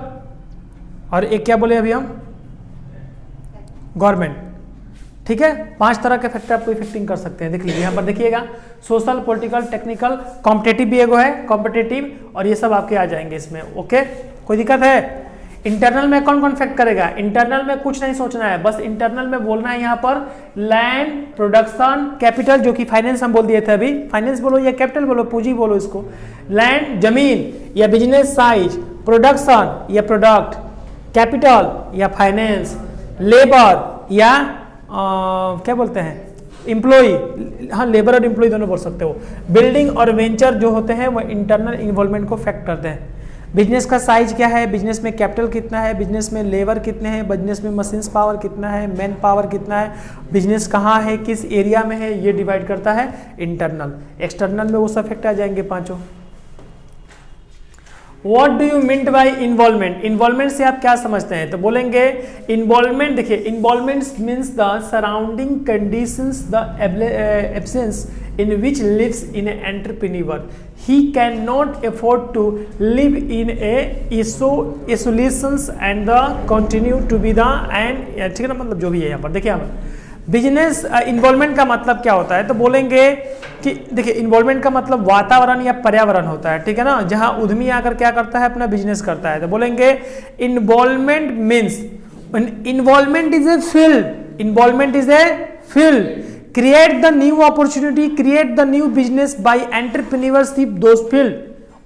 और एक क्या बोले अभी हम, गवर्नमेंट। ठीक है, 5 तरह के फैक्टर आपको इफेक्टिंग कर सकते हैं। देख लीजिए यहाँ पर देखिएगा, सोशल, पॉलिटिकल, टेक्निकल, कॉम्पिटेटिव भी एगो है, कॉम्पिटेटिव, और ये सब आपके आ जाएंगे इसमें। ओके, कोई दिक्कत है? इंटरनल में कौन कौन फैक्ट करेगा? इंटरनल में कुछ नहीं सोचना है, बस इंटरनल में बोलना है यहाँ पर लैंड, प्रोडक्शन, कैपिटल, जो कि फाइनेंस हम बोल दिए थे अभी, फाइनेंस बोलो या कैपिटल बोलो, पूंजी बोलो इसको। लैंड जमीन या बिजनेस साइज, प्रोडक्शन या प्रोडक्ट, कैपिटल या फाइनेंस, लेबर या क्या बोलते हैं, एम्प्लॉय, हाँ लेबर और एम्प्लॉय दोनों बोल सकते हो। बिल्डिंग और वेंचर जो होते हैं वो इंटरनल इन्वॉल्वमेंट को फैक्ट करते हैं। बिजनेस का साइज क्या है, बिजनेस में कैपिटल कितना है, बिजनेस में लेबर कितने हैं, बिजनेस में मशीन्स पावर कितना है, मैन पावर कितना है, बिजनेस कहाँ है, किस एरिया में है, ये डिवाइड करता है इंटरनल। एक्सटर्नल में वो सब फैक्टर आ जाएंगे पांचों। What do you mean by involvement? Involvement से आप क्या समझते हैं? तो बोलेंगे इन्वॉल्वमेंट, देखिए involvement means the surrounding conditions the absence in which lives in an entrepreneur. He cannot afford to live in a isolations and the continue to be the and ठीक है ना, मतलब जो भी है यहाँ पर देखिए यहाँ बिजनेस इन्वॉल्वमेंट का मतलब क्या होता है, तो बोलेंगे कि देखिए इन्वॉल्वमेंट का मतलब वातावरण या पर्यावरण होता है, ठीक है ना, जहाँ उद्यमी आकर क्या करता है, अपना बिजनेस करता है। तो बोलेंगे involvement means involvement is a field, involvement is a field, create the new opportunity, create the new business by entrepreneurship those field,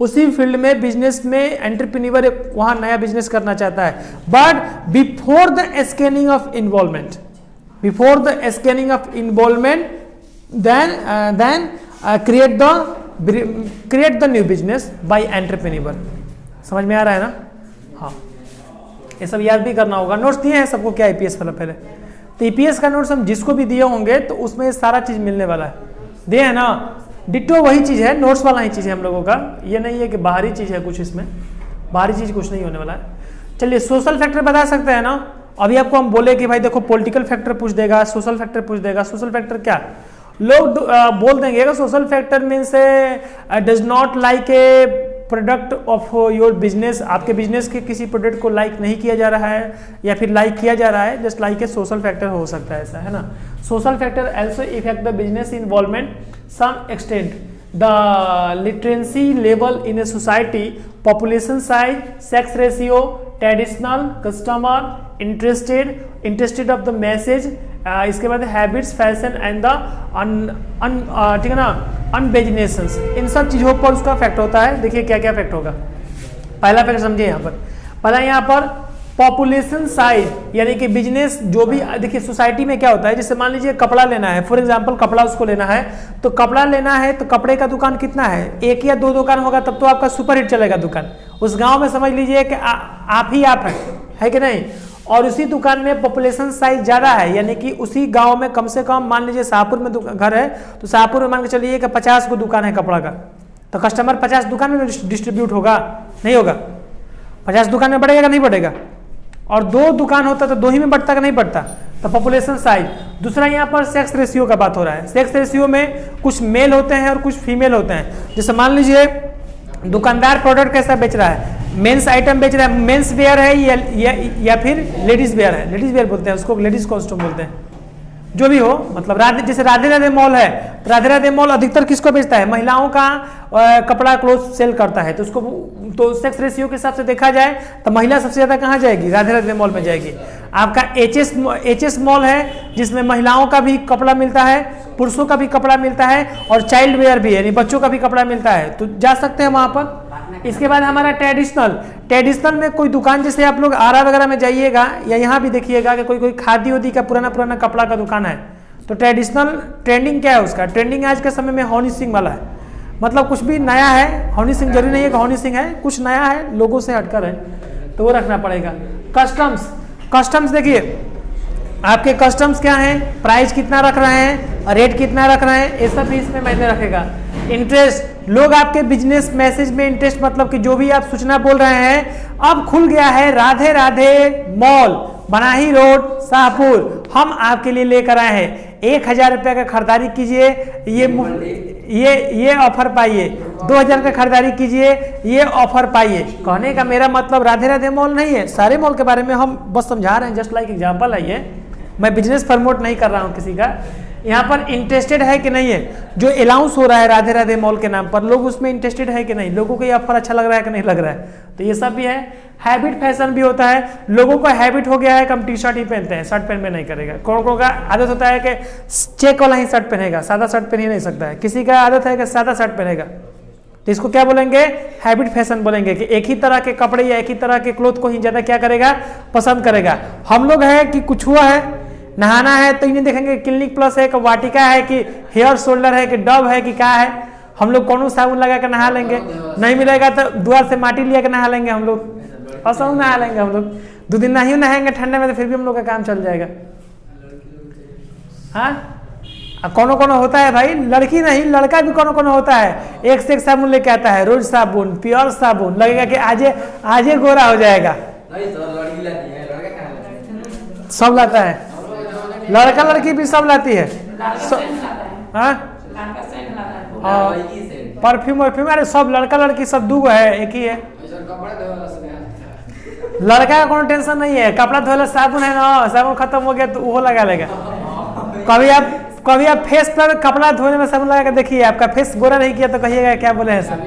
उसी फील्ड में बिजनेस में एंटरप्रेन्योर वहां नया बिजनेस करना चाहता है, but before the scanning of involvement, before the scanning of involvement then create the new business by entrepreneur. समझ में आ रहा है ना? हाँ, ये सब याद भी करना होगा। नोट्स दिए हैं सबको क्या ईपीएस वाला? पहले तो ईपीएस का नोट्स हम जिसको भी दिए होंगे तो उसमें सारा चीज मिलने वाला है, दिए है ना, डिट्टो वही चीज है, नोट्स वाला ही चीज है हम लोगों का, ये नहीं है कि बाहरी चीज है कुछ, इसमें बाहरी चीज कुछ नहीं होने वाला है। चलिए सोशल फैक्टर बता सकते हैं ना, अभी आपको हम बोले कि भाई देखो पॉलिटिकल फैक्टर पूछ देगा, सोशल फैक्टर पूछ देगा। सोशल फैक्टर क्या लोग बोल देंगे, social factor means does not like a product of your business, आपके बिजनेस के किसी प्रोडक्ट को लाइक नहीं किया जा रहा है या फिर लाइक किया जा रहा है, just like a social factor हो सकता है, ऐसा है ना। Social factor also affect the business involvement some extent, the literacy level in a society, population size, sex ratio, traditional customer, interested of the message, इसके बाद हैबिट्स, फैशन एंड द ठीक है ना अनबिजनेसेस, इन सब चीजों पर उसका फैक्ट होता है। देखिए क्या क्या फैक्ट होगा। पहला फैक्ट समझिए यहाँ पर, पहला यहाँ पर पॉपुलेशन साइज, यानी कि बिजनेस जो भी, देखिए सोसाइटी में क्या होता है, जैसे मान लीजिए कपड़ा लेना है, फॉर एग्जांपल कपड़ा उसको लेना है, तो कपड़ा लेना है तो कपड़े का दुकान कितना है, एक या दो दुकान होगा तब तो आपका सुपर हिट चलेगा दुकान। उस गांव में समझ लीजिए कि आप ही आप है कि नहीं, और उसी दुकान में पॉपुलेशन साइज ज्यादा है, यानी कि उसी गांव में कम से कम मान लीजिए शाहपुर में घर है, तो शाहपुर में मान के चलिए कि 50 को दुकान है कपड़ा का, तो कस्टमर 50 दुकान में डिस्ट्रीब्यूट होगा, नहीं होगा, 50 दुकान में बढ़ेगा नहीं बढ़ेगा, और 2 दुकान होता तो 2 ही में बढ़ता कि नहीं बढ़ता, तो पॉपुलेशन साइज। दूसरा यहाँ पर सेक्स रेशियो का बात हो रहा है, सेक्स रेशियो में कुछ मेल होते हैं और कुछ फीमेल होते हैं। जैसे मान लीजिए दुकानदार प्रोडक्ट कैसा बेच रहा है, मेंस आइटम बेच रहा है, मेंस वेयर है या फिर लेडीज वेयर है, लेडीज वेयर बोलते हैं उसको, लेडीज कॉस्ट्यूम बोलते हैं, जो भी हो, मतलब जैसे राधे राधे मॉल है, तो राधे राधे मॉल अधिकतर किसको बेचता है, महिलाओं का कपड़ा क्लोथ सेल करता है, तो उसको तो सेक्स रेशियो के हिसाब से देखा जाए तो महिला सबसे ज्यादा कहाँ जाएगी, राधे राधे मॉल में जाएगी। आपका एचएस मॉल है जिसमें महिलाओं का भी कपड़ा मिलता है, पुरुषों का भी कपड़ा मिलता है और चाइल्ड वेयर भी है, यानी बच्चों का भी कपड़ा मिलता है, तो जा सकते हैं वहां पर। इसके बाद हमारा ट्रेडिशनल में कोई दुकान, जैसे आप लोग आरा वगैरह में जाइएगा या यहाँ भी देखिएगा कि कोई खादी उदी का पुराना कपड़ा का दुकान है, तो ट्रेडिशनल ट्रेंडिंग क्या है उसका, ट्रेंडिंग आज के समय में हनी सिंह वाला है, मतलब कुछ भी नया है, हनी सिंह जरूरी नहीं है कि हनी सिंह है, कुछ नया है, लोगों से हटकर है, तो वो रखना पड़ेगा। कस्टम्स देखिए आपके कस्टम्स क्या हैं, प्राइस कितना रख रहे हैं, रेट कितना रख रहे हैं, ये सब भी इसमें मायने रखेगा। इंटरेस्ट, लोग आपके बिजनेस मैसेज में इंटरेस्ट, मतलब कि जो भी आप सूचना बोल रहे हैं, अब खुल गया है राधे राधे मॉल बनाही रोड शाहपुर, हम आपके लिए लेकर आए हैं, 1000 रुपये का खरीदारी कीजिए, ये ऑफर पाइए, 2000 का खरीदारी कीजिए, ये ऑफर पाइए। कहने का मेरा मतलब राधे राधे मॉल नहीं है, सारे मॉल के बारे में हम बस समझा रहे हैं, जस्ट लाइक एग्जांपल है ये, मैं बिजनेस प्रमोट नहीं कर रहा हूँ किसी का। यहाँ पर इंटरेस्टेड है कि नहीं है, जो अलाउंस हो रहा है राधे राधे मॉल के नाम पर, लोग उसमें इंटरेस्टेड है कि नहीं, लोगों को ये ऑफर अच्छा लग रहा है कि नहीं लग रहा है, तो ये सब भी है। हैबिट फैशन भी होता है, लोगों का हैबिट हो गया है कि हम टी शर्ट ही पहनते हैं, शर्ट पहन में नहीं करेगा, कौन का आदत होता है कि चेक वाला ही शर्ट पहनेगा, सादा शर्ट पहन ही नहीं सकता है, किसी का आदत है कि सादा शर्ट पहनेगा, तो इसको क्या बोलेंगे, हैबिट फैशन बोलेंगे, कि एक ही तरह के कपड़े या एक ही तरह के क्लोथ को ही ज्यादा क्या करेगा, पसंद करेगा। हम लोग है कि कुछ हुआ है, नहाना है तो इन्हें देखेंगे क्लिनिक प्लस है कि वाटिका है कि हेयर शोल्डर है कि डव है कि क्या है, हम लोग कौन साबुन लगा कर नहा लेंगे, नहीं मिलेगा तो द्वार से माटी लिया कर नहा लेंगे हम लोग, और सब नहा लेंगे हम लोग। 2 दिन नहीं नहाएंगे ठंडे में तो फिर भी हम लोग का काम चल जाएगा। हाँ कोनो कोनो होता है भाई, लड़की नहीं लड़का भी कोनो कोनो होता है, एक से एक साबुन लेके आता है, रोज साबुन, प्योर साबुन, लगेगा कि आजे गोरा हो जाएगा। सब लाता है, लड़का लड़की भी सब लाती है। परफ्यूम अरे सब लड़का लड़की सब 2 है, एक ही है। लड़का का कोनो टेंशन नहीं है, कपड़ा धोले साबुन है ना, साबुन खत्म हो गया तो वो लगा लेगा। कभी आप फेस पर कपड़ा धोने में साबुन लगा के देखिए, आपका फेस गोरा नहीं किया तो कहिएगा क्या बोले हैं सर।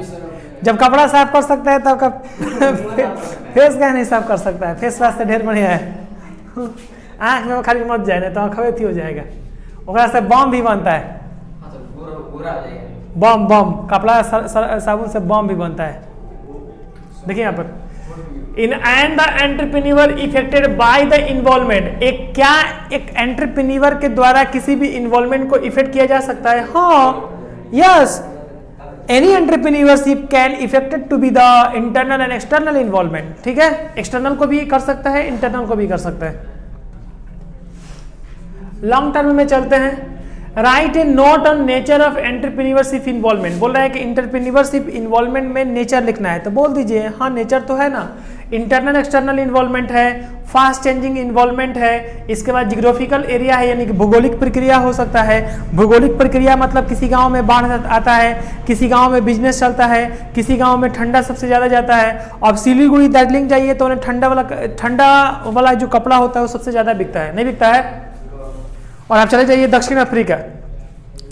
जब कपड़ा साफ कर सकता है तो आपका फेस क्या नहीं साफ कर सकता है, फेस वास्ते ढेर बढ़िया है। आँख में खाली मत जाए, नहीं तो आँख हो जाएगा। ओकरा से बम भी बनता है, बम कपड़ा साबुन से बम भी बनता है। देखिए यहाँ पर in and the entrepreneur affected by the involvement, एक एंटरप्रेन्योर के द्वारा किसी भी इन्वॉल्वमेंट को इफेक्ट किया जा सकता है। हाँ yes, any entrepreneurship can affected to be the internal and external involvement. ठीक है, एक्सटर्नल को भी कर सकता है, इंटरनल को भी कर सकता है। लॉन्ग टर्म में चलते हैं। Right A note on nature of entrepreneurship involvement, बोल रहा है कि एंटरप्रेन्योरशिप इन्वॉल्वमेंट में नेचर लिखना है, तो बोल दीजिए हाँ नेचर तो है ना, इंटरनल एक्सटर्नल इन्वॉल्वमेंट है, फास्ट चेंजिंग इन्वॉल्वमेंट है, इसके बाद जियोग्राफिकल एरिया है, यानी कि भौगोलिक प्रक्रिया हो सकता है। भौगोलिक प्रक्रिया मतलब किसी गांव में बाढ़ आता है, किसी गांव में बिजनेस चलता है, किसी गांव में ठंडा सबसे ज़्यादा जाता है। अब सिलीगुड़ी दार्जिलिंग जाइए तो उन्हें ठंडा वाला जो कपड़ा होता है वो सबसे ज़्यादा बिकता है, नहीं बिकता है। और आप चले जाइए दक्षिण अफ्रीका,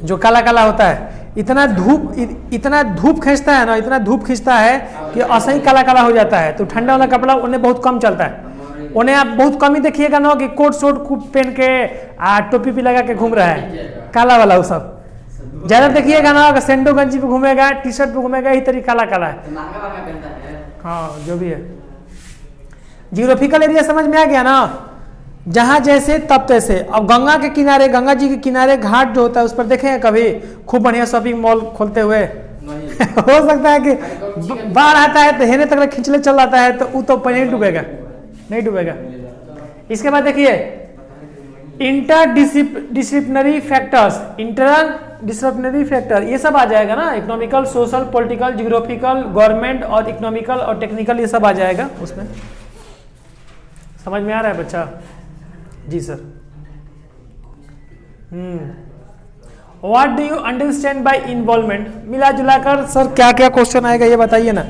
जो काला काला होता है, इतना धूप खींचता है ना, इतना धूप खींचता है कि असही काला काला हो जाता है। तो ठंडा वाला कपड़ा उन्हें बहुत कम चलता है, उन्हें आप बहुत कम ही देखिएगा ना कि कोट शोट पहन के टोपी भी लगा के घूम रहा है, काला वाला वो सब ज्यादा देखिएगा ना, सेंडो गंजी पे घूमेगा, टी शर्ट पे घूमेगा, यही तरीका काला काला है। हाँ जो भी है, जियोग्राफिकल एरिया समझ में आ गया ना, जहां जैसे तब तैसे। अब गंगा के किनारे, गंगा जी के किनारे घाट जो होता है उस पर देखे हैं कभी खूब बढ़िया शॉपिंग मॉल खोलते हुए? हो सकता है कि बाढ़ आता है तो हेने तक खिंचले चल जाता है, तो वो तो नहीं डूबेगा, नहीं डूबेगा। इसके बाद देखिए इंटरडिसिप्लिनरी फैक्टर, ये सब आ जाएगा ना, economical, social, political, geographical, government और इकोनॉमिकल और टेक्निकल, ये सब आ जाएगा उसमें। समझ में आ रहा है बच्चा? जी sir. What do you understand by involvement? मिला जुलाकर सर क्या क्या क्वेश्चन आएगा ये बताइए ना।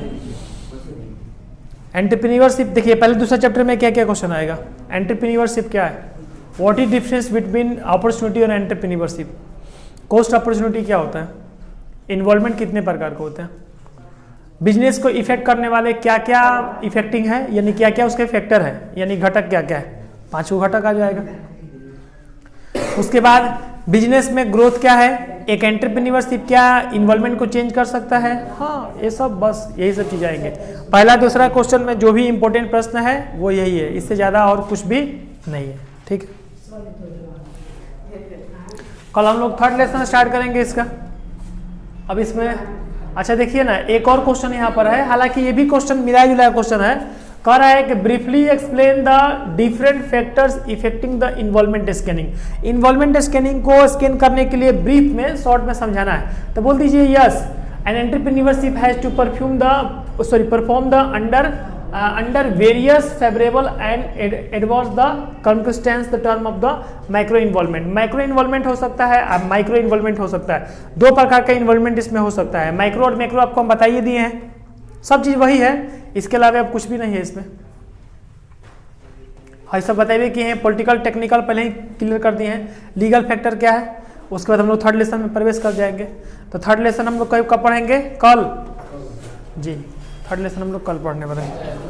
एंटरप्रेन्योरशिप देखिए, पहले दूसरा चैप्टर में क्या क्या क्वेश्चन आएगा। एंटरप्रेन्योरशिप क्या है, what is difference between opportunity और एंटरप्रेन्योरशिप, कॉस्ट अपॉर्चुनिटी क्या होता है, इन्वॉल्वमेंट कितने प्रकार के होते हैं, बिजनेस को इफेक्ट करने वाले क्या क्या इफेक्टिंग है, यानी क्या क्या उसके फैक्टर है, यानी घटक क्या क्या है, 5 घटक आ जाएगा। उसके बाद बिजनेस में ग्रोथ क्या है, एक एंटरप्रेन्योरशिप क्या इन्वॉल्वमेंट को चेंज कर सकता है। हाँ ये सब, बस यही सब चीज़ आएंगे। पहला दूसरा क्वेश्चन में जो भी इंपॉर्टेंट प्रश्न है वो यही है, इससे ज़्यादा और कुछ भी नहीं है। ठीक है, कल हम लोग 3rd लेसन स्टार्ट करेंगे इसका। अब इसमें अच्छा देखिए ना, एक और क्वेश्चन यहाँ पर है, हालांकि ये भी क्वेश्चन मिला जुला क्वेश्चन है, कह रहा है कि briefly explain the different factors affecting the involvement scanning. Involvement scanning को स्कैन करने के लिए ब्रीफ में, शॉर्ट में समझाना है, तो बोल दीजिए yes, an entrepreneurship has to perform the under various favourable and adverse the consistence the term of the micro involvement. Micro involvement हो सकता है, अब माइक्रो इन्वॉल्वमेंट हो सकता है, 2 प्रकार का इन्वॉल्वमेंट इसमें हो सकता है। माइक्रो और मैक्रो आपको हम बताइए दिए हैं, सब चीज़ वही है, इसके अलावा अब कुछ भी नहीं है इसमें। हाँ सब बताइए कि हैं, पॉलिटिकल टेक्निकल पहले ही क्लियर कर दिए हैं, लीगल फैक्टर क्या है, उसके बाद हम लोग 3rd लेसन में प्रवेश कर जाएंगे। तो 3rd लेसन हम लोग कब पढ़ेंगे? कल जी, 3rd लेसन हम लोग कल पढ़ने वाले हैं।